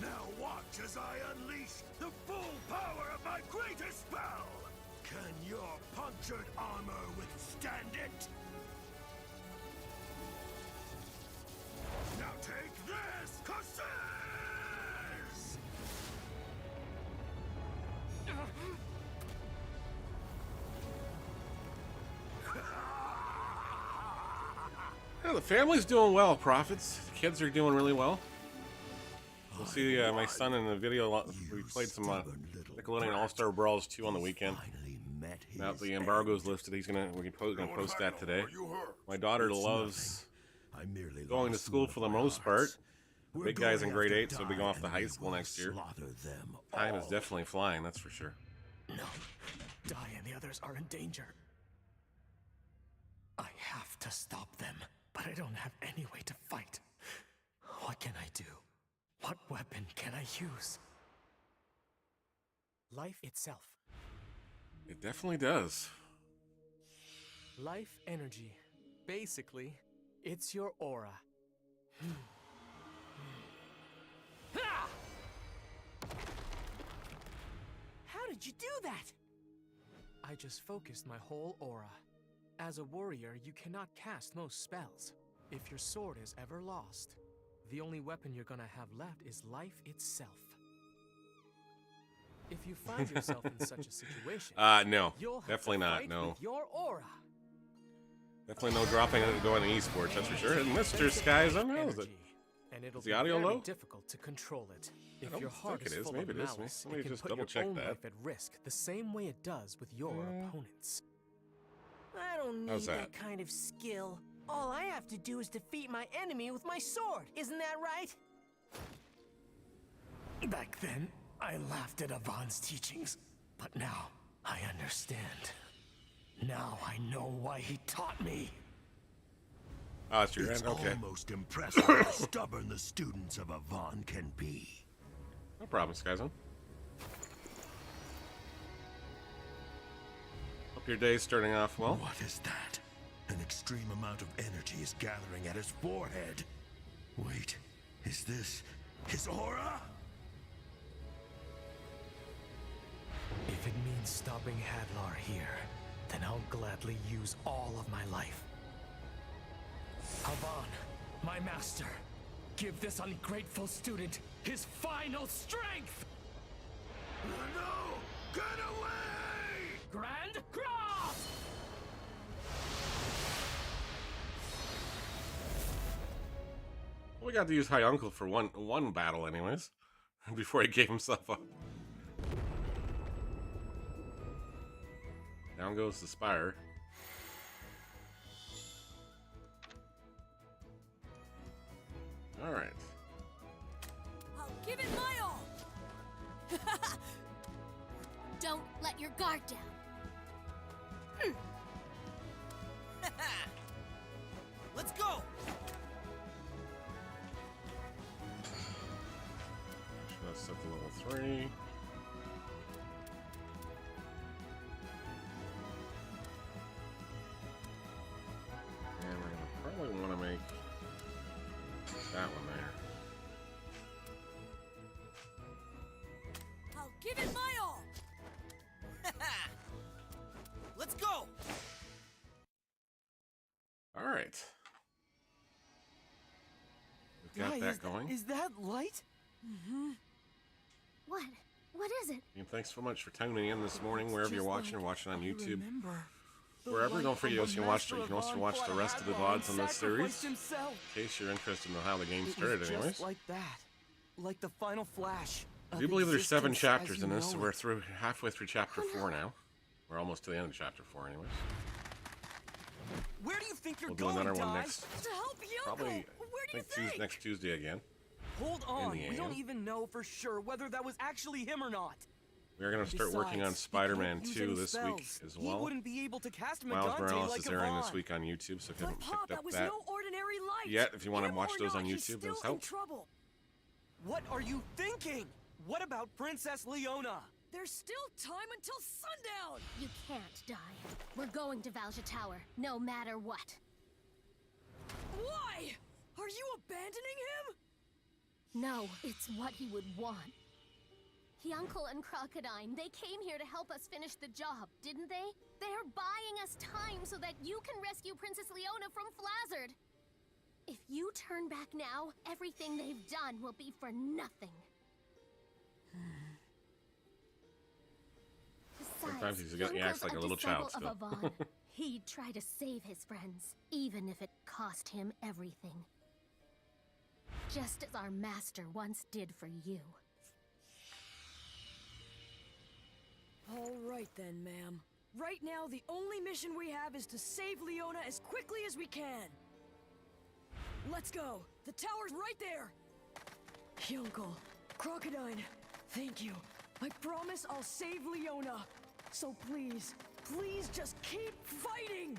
Now watch as I unleash the full power of my greatest spell! Can your punctured armor withstand it? Now take this, Curses! Yeah, the family's doing well, Prophets. The kids are doing really well. We'll see my son in the video. We played some Nickelodeon All-Star Brawls 2 on the weekend. Now that the embargo's lifted, we're gonna post that today. My daughter loves going to school for the most part. The big guy's in grade 8, so we'll be going off to high school next year. Time is definitely flying, that's for sure. No. Dai and the others are in danger. I have to stop them, but I don't have any way to fight. What can I do? What weapon can I use? Life itself. It definitely does. Life energy. Basically, it's your aura. How did you do that? I just focused my whole aura. As a warrior, you cannot cast most spells. If your sword is ever lost, the only weapon you're gonna have left is life itself. If you find yourself in such a situation, no. you'll have Definitely to not, fight no. with your aura. Definitely no dropping and going to esports, that's for sure. And Mr. Skies, I don't know. Is Energy, and it'll the be audio very low? difficult to control it. If don't your heart think is it is. full Maybe of it is. malice, Let me it can just put double your check own that. life at risk, the same way it does with your opponents. I don't need How's that that? kind of skill. All I have to do is defeat my enemy with my sword. Isn't that right? Back then, I laughed at Avon's teachings, but now I understand. Now I know why he taught me. Oh, it's your It's end? Okay. almost impressive how stubborn the students of Avon can be. No problem, Skyzone. Hope your day's starting off well. What is that? An extreme amount of energy is gathering at his forehead. Wait, is this his aura? If it means stopping Hadlar here, then I'll gladly use all of my life. Avon, my master, give this ungrateful student his final strength! No! Get away! Grand Cross! We got to use High Uncle for one battle anyways. Before he gave himself up. Down goes the Spire. Alright. I'll give it my all. Don't let your guard down. Let's go. Should have set to level 3. And we're gonna probably want to make that one there. I'll give it my all. Let's go. Alright. got Guy, that going. Is that light? Mm-hmm. What? What is it? And thanks so much for tuning in this morning, wherever you're watching or watching on YouTube. The Wherever, light don't forget from you the can watch Master you can also of watch Von the rest of the Hadron VODs on this sacrificed series. himself. In case you're interested in how the game It started, was anyways. just like that. Like the final flash. I do believe there's 7 existence chapters as in you this, so know we're it. through halfway through chapter 4 now. We're almost to the end of chapter 4, anyways. Where do you think you're We'll do going, another one Dai? next. To help Yoko! Probably, Where I do you think think? next Tuesday again. Hold on, the we don't end. even know for sure whether that was actually him or not. We're going to start working on Besides, he Spider-Man can't use 2 any this week spells. as He well. wouldn't be able to cast Miles Megante Morales like is airing this Yvonne. week on YouTube, so if you But haven't Pop, picked that up was that no ordinary light. yet, if you want to Him watch or those on not, he's YouTube, still those in help. trouble. What are you thinking? What about Princess Leona? There's still time until sundown. You can't die. We're going to Valja Tower, no matter what. Why? Are you abandoning him? No, it's what he would want. Uncle and Crocodile, they came here to help us finish the job, didn't they? They're buying us time so that you can rescue Princess Leona from Flazzard. If you turn back now, everything they've done will be for nothing. Sometimes Besides, he acts like a little child disciple still. of Avon. He'd try to save his friends, even if it cost him everything. Just as our master once did for you. All right then, ma'am. Right now, the only mission we have is to save Leona as quickly as we can. Let's go. The tower's right there. Uncle, Crocodile, thank you. I promise I'll save Leona. So please, please just keep fighting!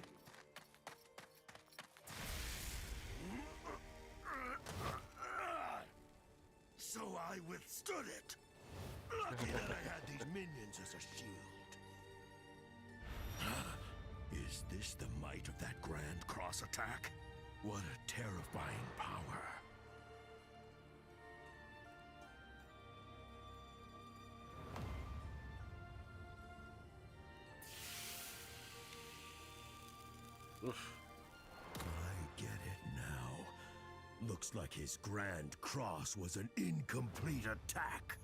So I withstood it. Lucky that I had these minions as a shield. Is this the might of that Grand Cross attack? What a terrifying power. Oof. I get it now. Looks like his Grand Cross was an incomplete attack.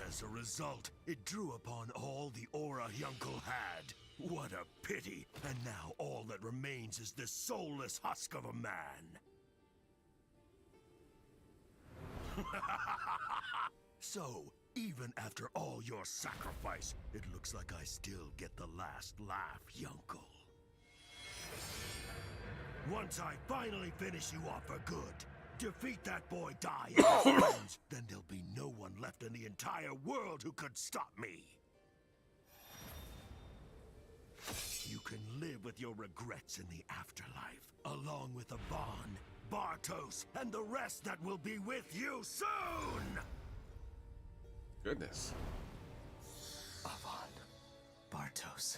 As a result, it drew upon all the aura Yunkel had. What a pity! And now all that remains is this soulless husk of a man. So, even after all your sacrifice, it looks like I still get the last laugh, Yunkel. Once I finally finish you off for good, defeat that boy Die and his friends, then there'll be no one left in the entire world who could stop me. You can live with your regrets in the afterlife, along with Avon, Bartos, and the rest that will be with you soon! Goodness. Avon. Bartos.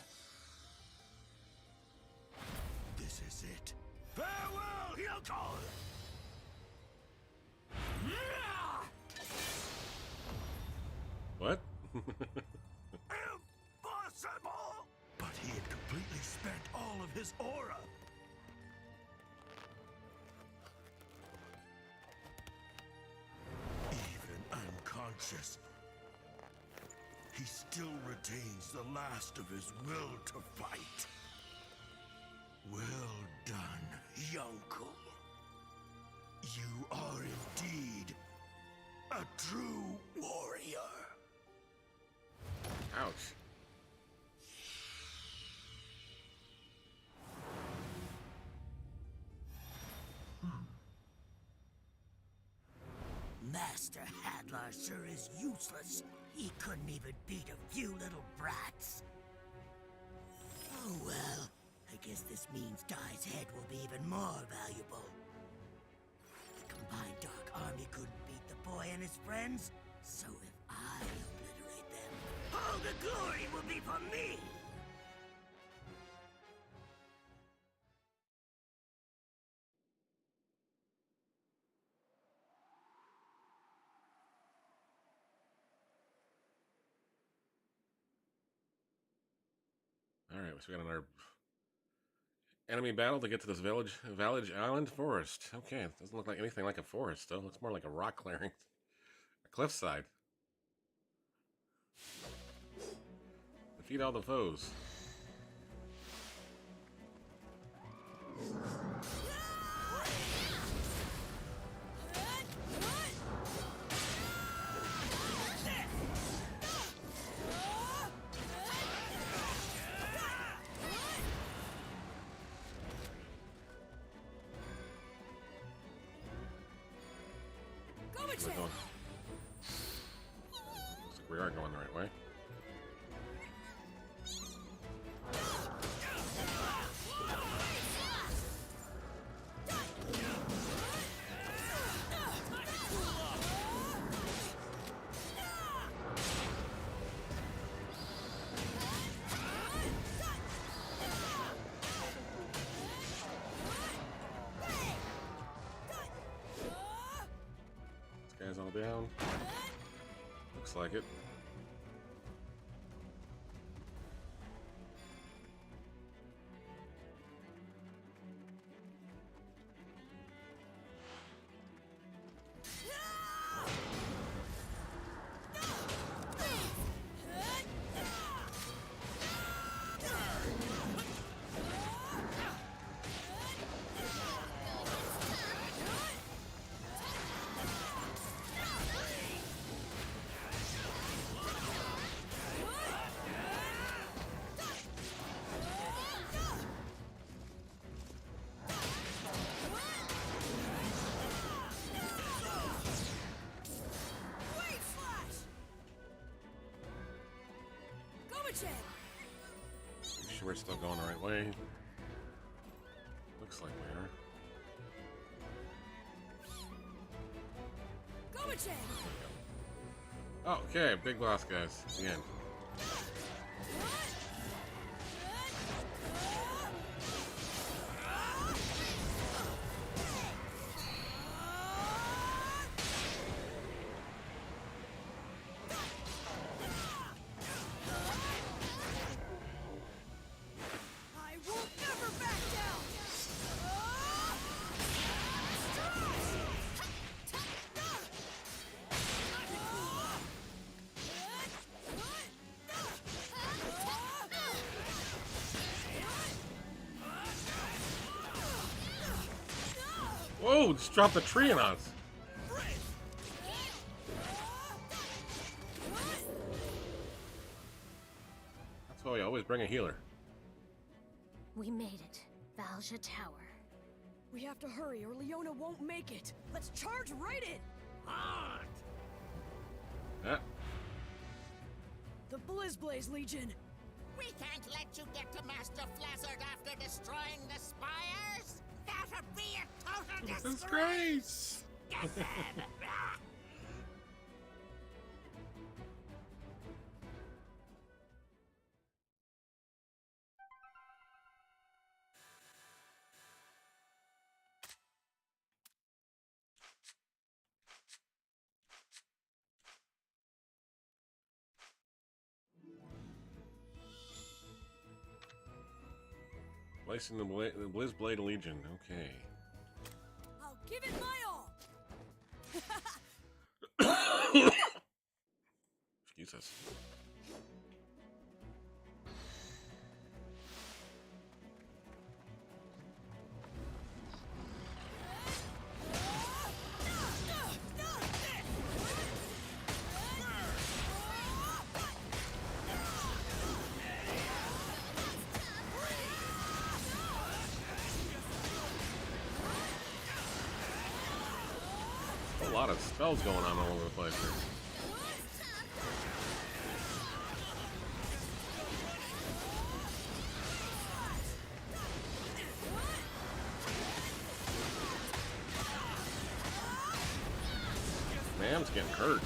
This is it. Farewell, Yunkel! What? Impossible! But he had completely spent all of his aura. Even unconscious, he still retains the last of his will to fight. Well done, Yunkel. You are indeed a true warrior. Ouch. Master Hadlar sure is useless. He couldn't even beat a few little brats. Oh well, I guess this means Dai's head will be even more valuable. The combined Dark Army couldn't beat the boy and his friends, so if I obliterate them, all the glory will be for me! All right, so we got another enemy battle to get to this village island forest. Okay, it doesn't look like anything like a forest, though. It looks more like a rock clearing. A cliffside. Defeat all the foes. Looks like we are going the right way. This guy's all down. Looks like it. Sure we're still going the right way. Looks like we are. Okay, big boss guys. The end. Whoa, just dropped a tree on us. That's why we always bring a healer. We made it. Valja Tower. We have to hurry or Leona won't make it. Let's charge right in! Hard! Yeah. The Blizzblaze Legion! We can't let you get to Master Flazzard after destroying the spires! That'd be a total disgrace! Get them! Placing the Blizzblade Legion. Okay. I'll give it my all! Excuse us. A lot of spells going on all over the place here. Man's getting hurt.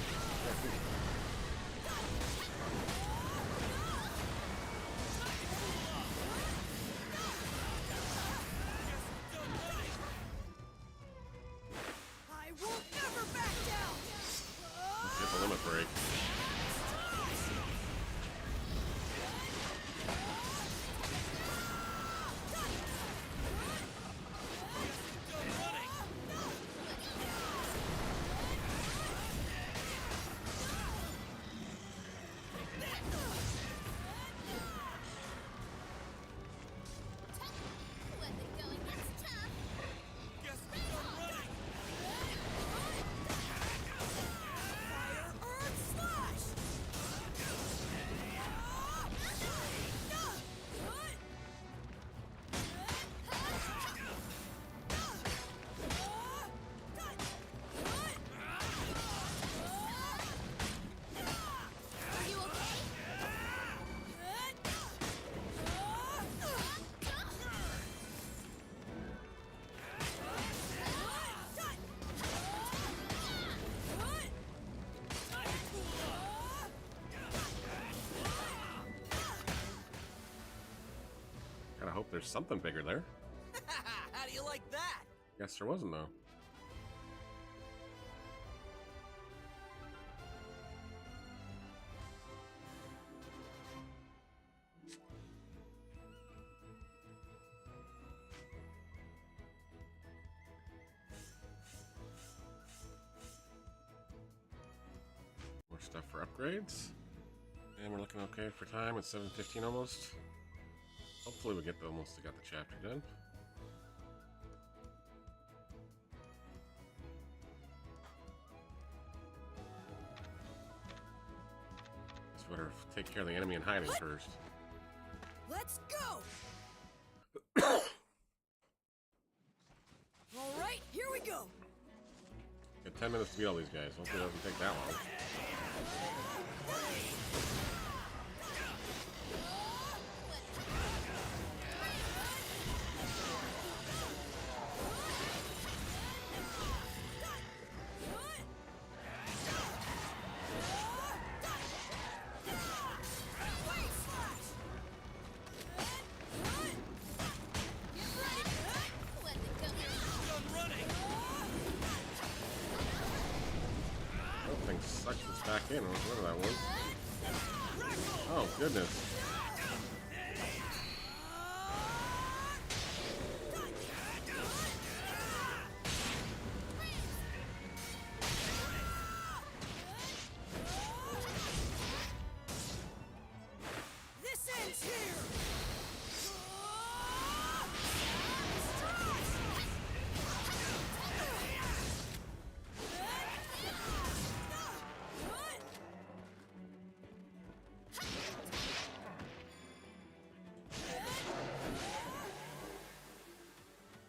Break. hope there's something bigger there. How do you like that? Guess there wasn't, though. More stuff for upgrades. And we're looking okay for time. It's 7:15 almost. Hopefully we get almost got the chapter done. Just better take care of the enemy in hiding first. Let's go! Alright, here we go! Got 10 minutes to beat all these guys. Hopefully it doesn't take that long. Sucks this back in, whatever that was. Oh, goodness. This ends here!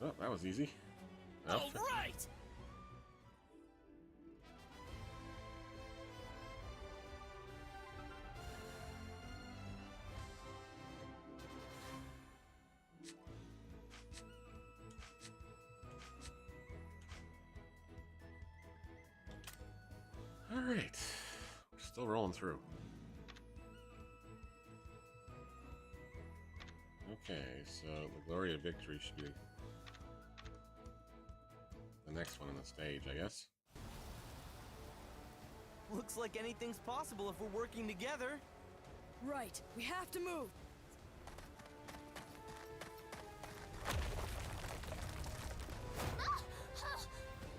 Oh, that was easy. Oh. All right. All right. We're still rolling through. Okay, so the glory of victory should be the next one on the stage, I guess. Looks like anything's possible if we're working together. Right, we have to move!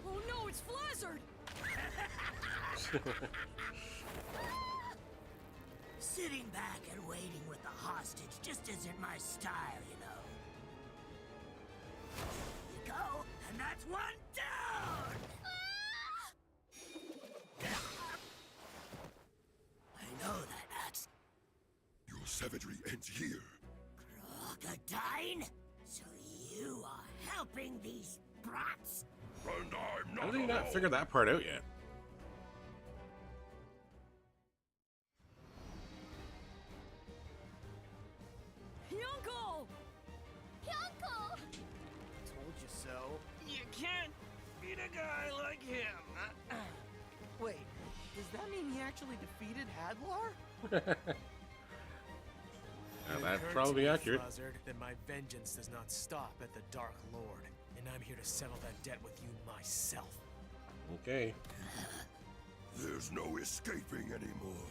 Oh no, it's Flazzard! Sitting back and waiting with the hostage just isn't my style, you know. Here you go, and that's one down! I know that axe. Your savagery ends here. Crocodile? So you are helping these brats? And I'm not How did he not alone. figure that part out yet? Uncle! Uncle! Told you so. You can't beat a guy like him. Wait, does that mean he actually defeated Hadlar? Now, You've that's heard probably to me, accurate. Flazzard, that my vengeance does not stop at the Dark Lord, and I'm here to settle that debt with you myself. Okay. There's no escaping anymore.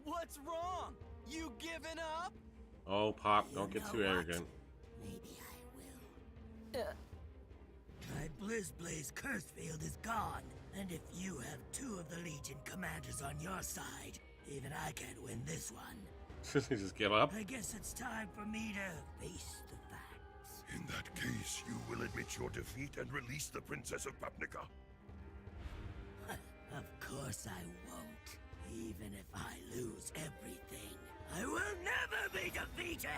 What's wrong? You giving up? Oh, Pop, don't You get know too what? arrogant. Maybe I will. My Blizzblaze curse field is gone, and if you have 2 of the Legion commanders on your side, even I can't win this one. You just give up? I guess it's time for me to face the facts. In that case, you will admit your defeat and release the Princess of Papnica. Of course I won't. Even if I lose everything, I will never be defeated!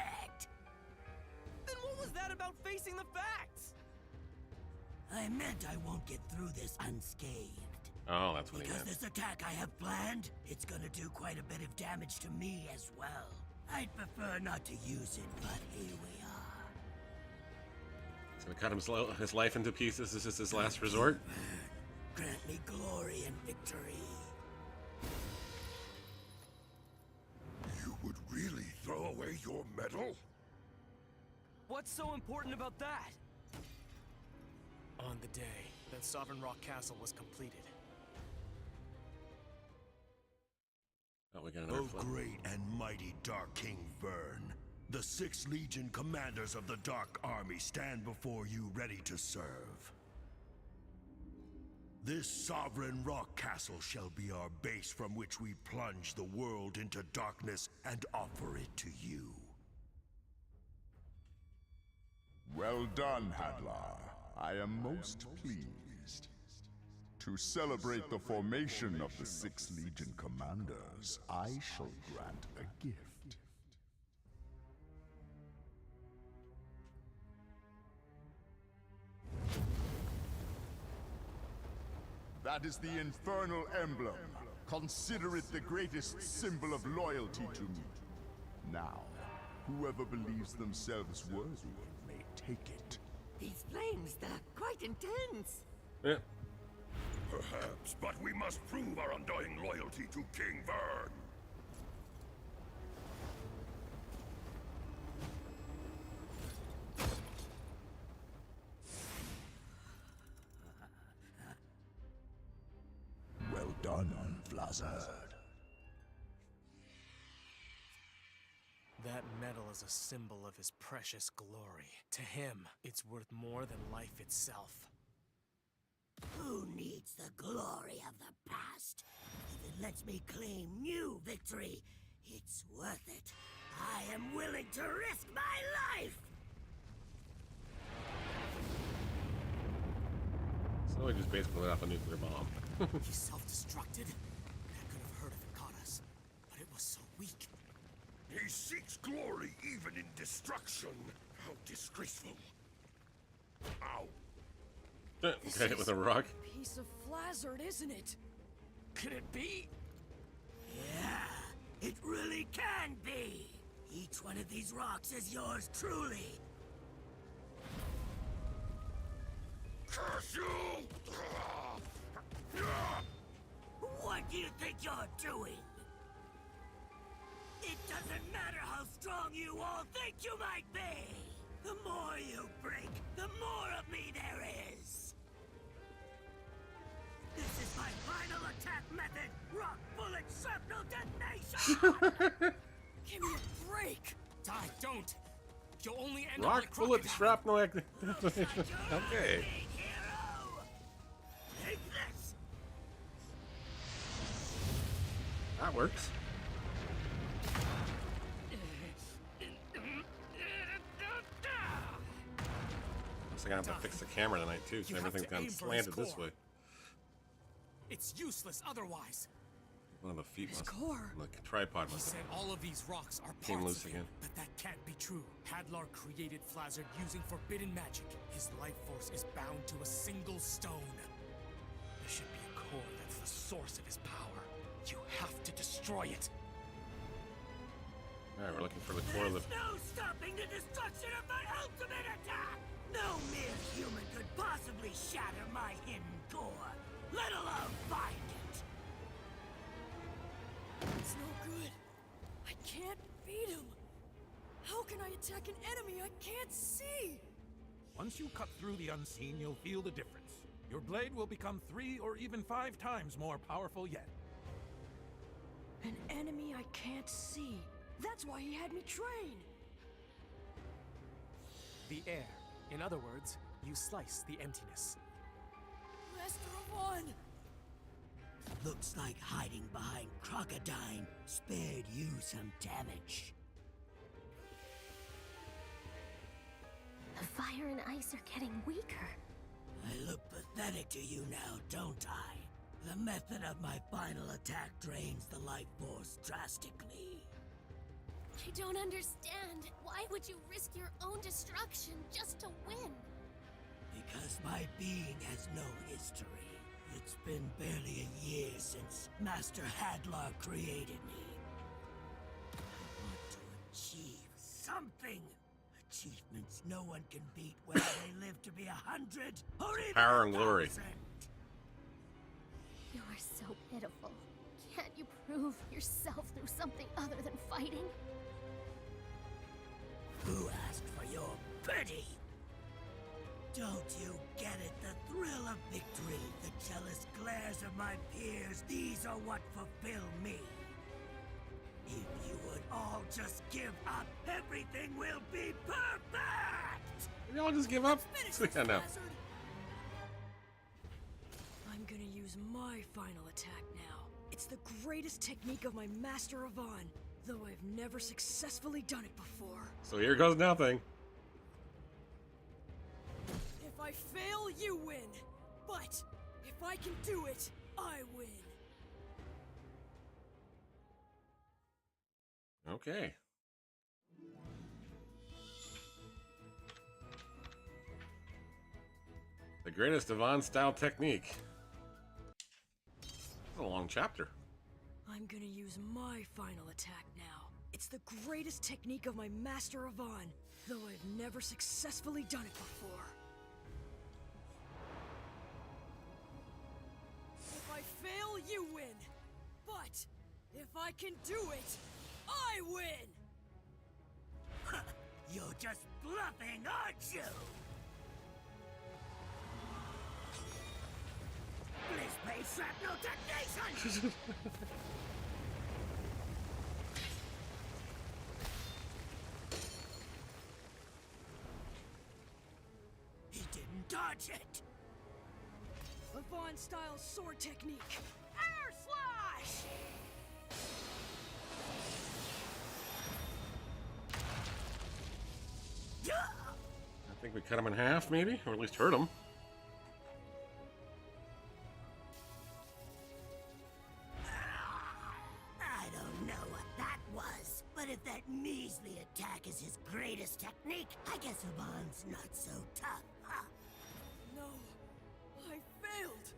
Then what was that about facing the facts? I meant I won't get through this unscathed. Oh, that's what he Because meant. this attack I have planned, it's gonna do quite a bit of damage to me as well. I'd prefer not to use it, but here we are. He's gonna cut his life into pieces. This is his last resort. Grant me glory and victory. You would really throw away your medal? What's so important about that? On the day that Sovereign Rock Castle was completed. Oh, we got another O flip. great and mighty Dark King Vern, the 6th Legion commanders of the Dark Army stand before you ready to serve. This Sovereign Rock Castle shall be our base from which we plunge the world into darkness and offer it to you. Well done, Hadlar. I am most pleased. To celebrate the formation of the 6th Legion commanders, I shall grant a gift. That is the infernal emblem. Consider it the greatest symbol of loyalty to me. Now, whoever believes themselves worthy may take it. These flames, they're quite intense. Yeah. Perhaps, but we must prove our undying loyalty to King Vern. Well done, Flazard. That medal is a symbol of his precious glory. To him, it's worth more than life itself. Who needs the glory of the past? If it lets me claim new victory, it's worth it. I am willing to risk my life! So we just basically let off a nuclear bomb. He self-destructed? That could have hurt if it caught us. But it was so weak. He seeks glory even in destruction. How disgraceful. Ow. Okay, hit with a rock. A piece of Flazard, isn't it? Could it be? Yeah, it really can be. Each one of these rocks is yours truly. Curse you! What do you think you're doing? It doesn't matter how strong you all think you might be. The more you break, the more of me there is. This is my final attack method, rock bullet shrapnel detonation! Give me a break! Die, don't! You'll only end up Rock like bullet Crocodile. shrapnel activation. Okay. Big hero! Take this! That works. Looks like I have to fix the camera tonight too, so You have everything's to aim gone for his slanted this core. way. It's useless otherwise. One of the feet His must. core. The tripod He must said all of these rocks are Came parts loose of again. him, but that can't be true. Hadlar created Flazard using forbidden magic. His life force is bound to a single stone. There should be a core that's the source of his power. You have to destroy it. Alright, we're looking for the core of the. There's no stopping the destruction of my ultimate attack! No mere human could possibly shatter my hidden core, let alone find it! It's no good. I can't beat him. How can I attack an enemy I can't see? Once you cut through the unseen, you'll feel the difference. Your blade will become 3 or even 5 times more powerful yet. An enemy I can't see. That's why he had me train. The air. In other words, you slice the emptiness. Master of One! Looks like hiding behind Crocodile spared you some damage. The fire and ice are getting weaker. I look pathetic to you now, don't I? The method of my final attack drains the life force drastically. I don't understand. Why would you risk your own destruction just to win? Because my being has no history. It's been barely a year since Master Hadlar created me. I want to achieve something. achievements no one can beat whether they live to be 100 or even Power and glory. 1,000. You are so pitiful. Can't you prove yourself through something other than fighting? Who asked for your pity? Don't you get it? The thrill of victory, the jealous glares of my peers, these are what fulfill me. If you would all just give up, everything will be perfect! Maybe I'll just give up. Yeah, no. I'm gonna use my final attack now. It's the greatest technique of my Master Avon, though I've never successfully done it before. So here goes nothing. If I fail, you win. But if I can do it, I win. Okay. The greatest Avon-style technique. It's a long chapter. I'm gonna use my final attack now. It's the greatest technique of my Master Avon, though I've never successfully done it before. If I fail, you win. But if I can do it, I win! You're just bluffing, aren't you? Please play shrapnel technician! He didn't dodge it! Avon-style sword technique. Air Slash! I think we cut him in half, maybe? Or at least hurt him. I don't know what that was, but if that measly attack is his greatest technique, I guess Avon's not so tough, huh? No, I failed.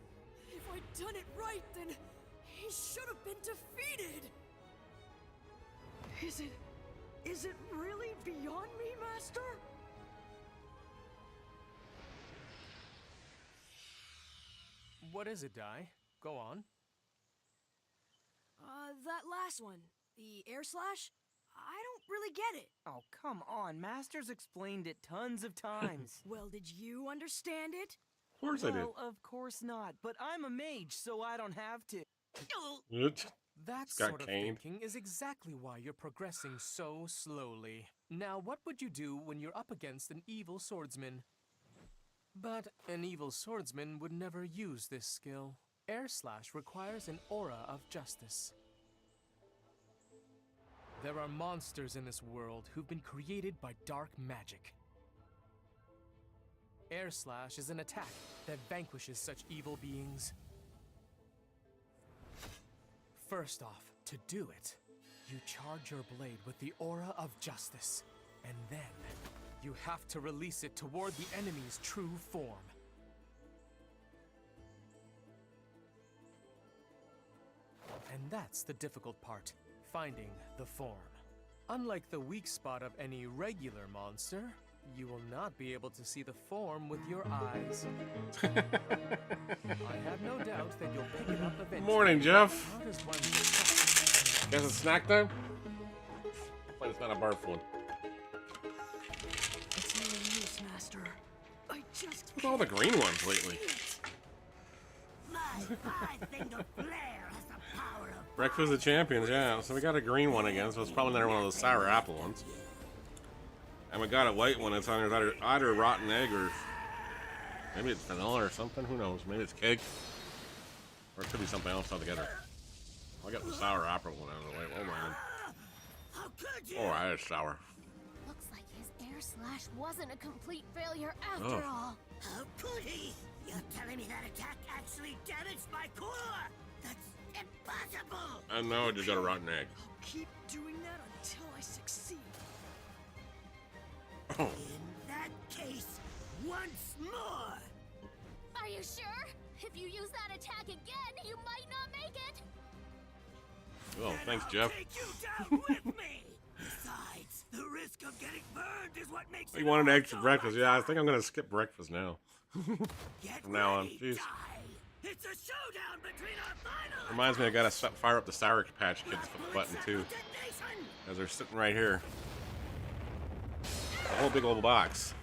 If I'd done it right, then he should have been defeated. Is it really beyond me, Master? What is it, Dai? Go on. That last one. The air slash? I don't really get it. Oh, come on. Master's explained it tons of times. Well, did you understand it? Of course I did. Well, of course not. But I'm a mage, so I don't have to. That got sort of caned. thinking is exactly why you're progressing so slowly. Now, what would you do when you're up against an evil swordsman? But an evil swordsman would never use this skill. Air Slash requires an aura of justice. There are monsters in this world who've been created by dark magic. Air Slash is an attack that vanquishes such evil beings. First off, to do it, you charge your blade with the aura of justice, and then you have to release it toward the enemy's true form. And that's the difficult part, finding the form. Unlike the weak spot of any regular monster, you will not be able to see the form with your eyes. I have no doubt that you'll pick it up eventually. Morning, Jeff. How does one get Guess it's snack time? But it's not a barf one. It's no use, Master. I just What's with all the green ones lately? My five-finger flare has the power of Breakfast of Champions, yeah. So we got a green one again, so it's probably another one of those sour apple ones. And we got a white one. It's either rotten egg or maybe it's vanilla or something. Who knows? Maybe it's cake. Or it could be something else altogether. I got the sour apple one out of the way. Oh, man. How could you? Oh, that is sour. Looks like his air slash wasn't a complete failure after all. How could he? You're telling me that attack actually damaged my core? That's impossible! And now I just got a rotten egg. I'll keep doing that until I succeed. Oh. In that case, once more! Are you sure? If you use that attack again, you might not make it. Oh, Then thanks, I'll Jeff. take you down with me! Besides, the risk risk of getting burned is what makes You it wanted all extra so breakfast? much Yeah, I fun. think I'm gonna skip breakfast now. Get From now on, ready, jeez. Die. It's a showdown between our final Reminds me, I gotta attacks. fire up the Sour Patch Kids Bullet button too, detonation. as they're sitting right here. A whole big old box.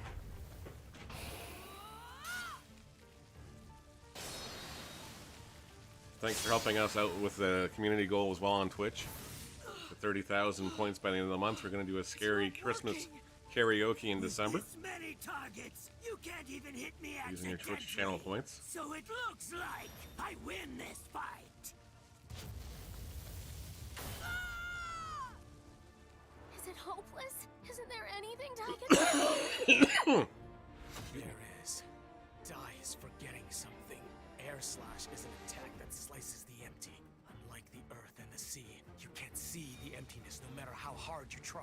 Thanks for helping us out with the community goal as well on Twitch. For 30,000 points by the end of the month, we're gonna do a scary Christmas karaoke in December. With this many targets, you can't even hit me Using your accidentally. Twitch channel points. So it looks like I win this fight. Is it hopeless? Isn't there anything I can do? There is. Dai is forgetting something. Air Slash is an attack that slices the empty. Unlike the earth and the sea, you can't see the emptiness no matter how hard you try.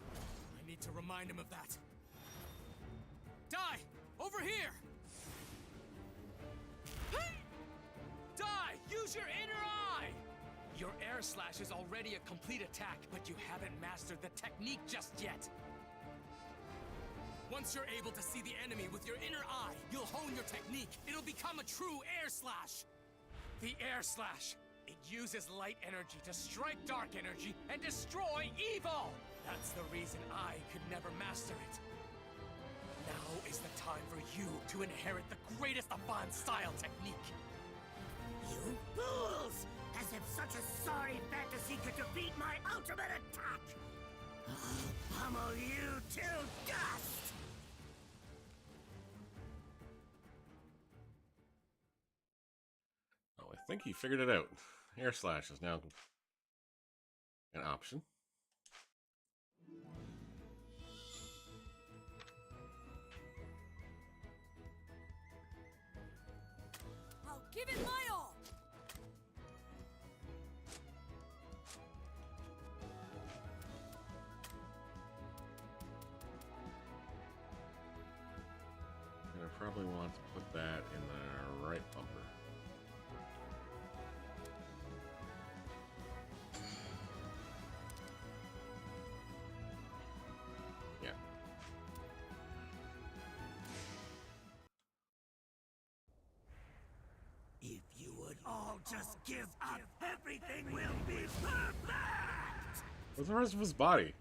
I need to remind him of that. Dai! Over here! Dai! Use your inner eye! Your Air Slash is already a complete attack, but you haven't mastered the technique just yet. Once you're able to see the enemy with your inner eye, you'll hone your technique. It'll become a true Air Slash. The Air Slash. It uses light energy to strike dark energy and destroy evil. That's the reason I could never master it. Now is the time for you to inherit the greatest Avant style technique. You fools! As if such a sorry fantasy could defeat my ultimate attack! I'll pummel you to dust! Oh, I think he figured it out. Air Slash is now an option. I'll give it my all. Gonna probably want to put that in the right bumper. Yeah. If you would all just give up, everything will be perfect! What's the rest of his body?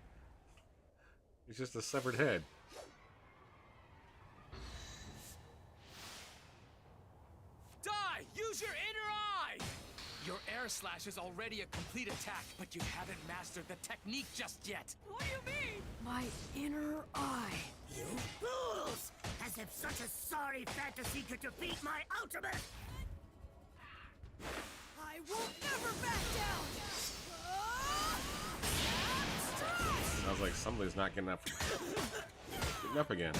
He's just a severed head. Dai! Use your inner eye! Your Air Slash is already a complete attack, but you haven't mastered the technique just yet. What do you mean? My inner eye. You fools! As if such a sorry fantasy could defeat my ultimate! I will never back down. Sounds like somebody's not getting up. Getting up again.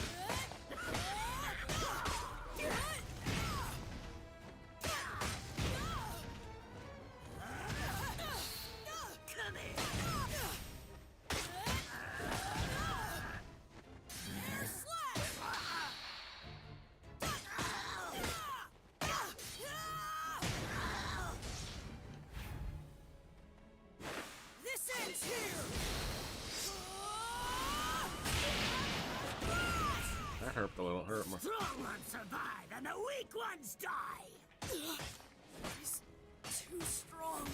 This ends here. That hurt a little. Hurt more. Strong ones survive and the weak ones die! He's too strong.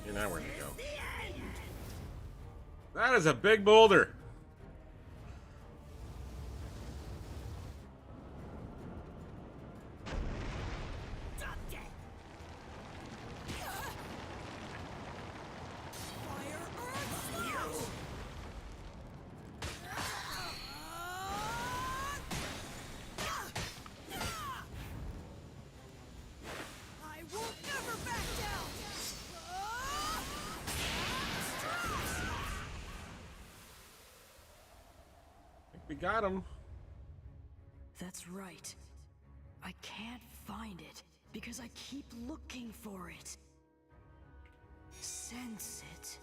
Okay, now where'd he go? That is a big boulder. I will never back down. I think we got him. That's right. I can't find it because I keep looking for it. Sense it.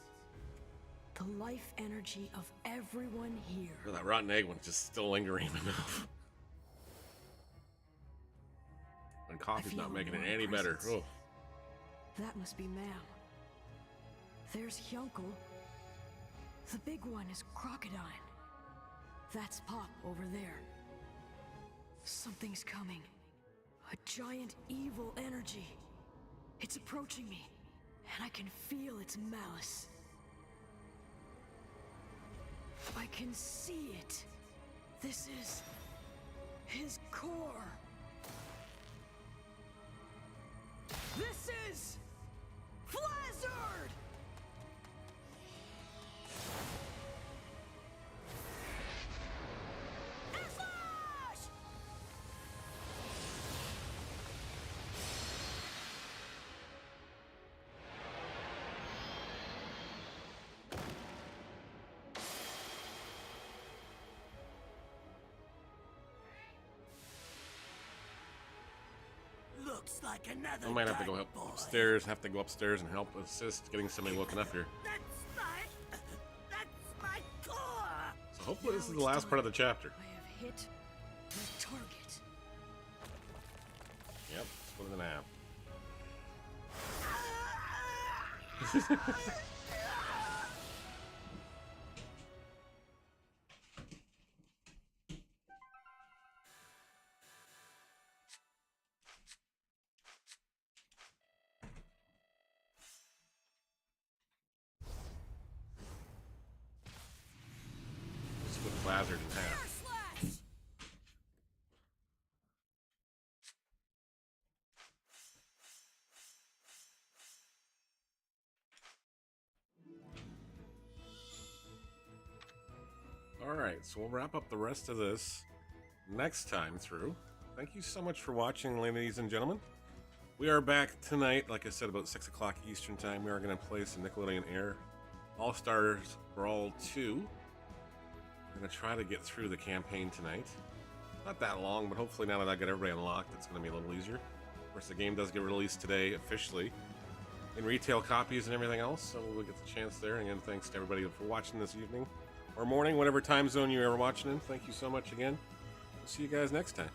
The life energy of everyone here. Oh, that rotten egg one's just still lingering in my mouth. And coffee's not making it any better. Oh. That must be Mam. There's Hyunkel. The big one is Crocodile. That's Pop over there. Something's coming. A giant evil energy. It's approaching me, and I can feel its malice. I can see it. This is his core. This is Flazzard! Flash! Looks like another I might have to go dark boy. upstairs. Have to go upstairs and help assist getting somebody woken up here. That's my core. So hopefully this is the last part of the chapter. I have hit the target. Yep, split it in half. Split Flazzard in half. Alright, so we'll wrap up the rest of this next time through. Thank you so much for watching, ladies and gentlemen. We are back tonight, like I said, about 6 o'clock Eastern Time. We are going to play some Nickelodeon Air All-Stars Brawl 2. We're going to try to get through the campaign tonight. Not that long, but hopefully now that I got everybody unlocked, it's going to be a little easier. Of course, the game does get released today officially in retail copies and everything else, so we'll get the chance there. And again, thanks to everybody for watching this evening or morning, whatever time zone you're ever watching in. Thank you so much again. We'll see you guys next time.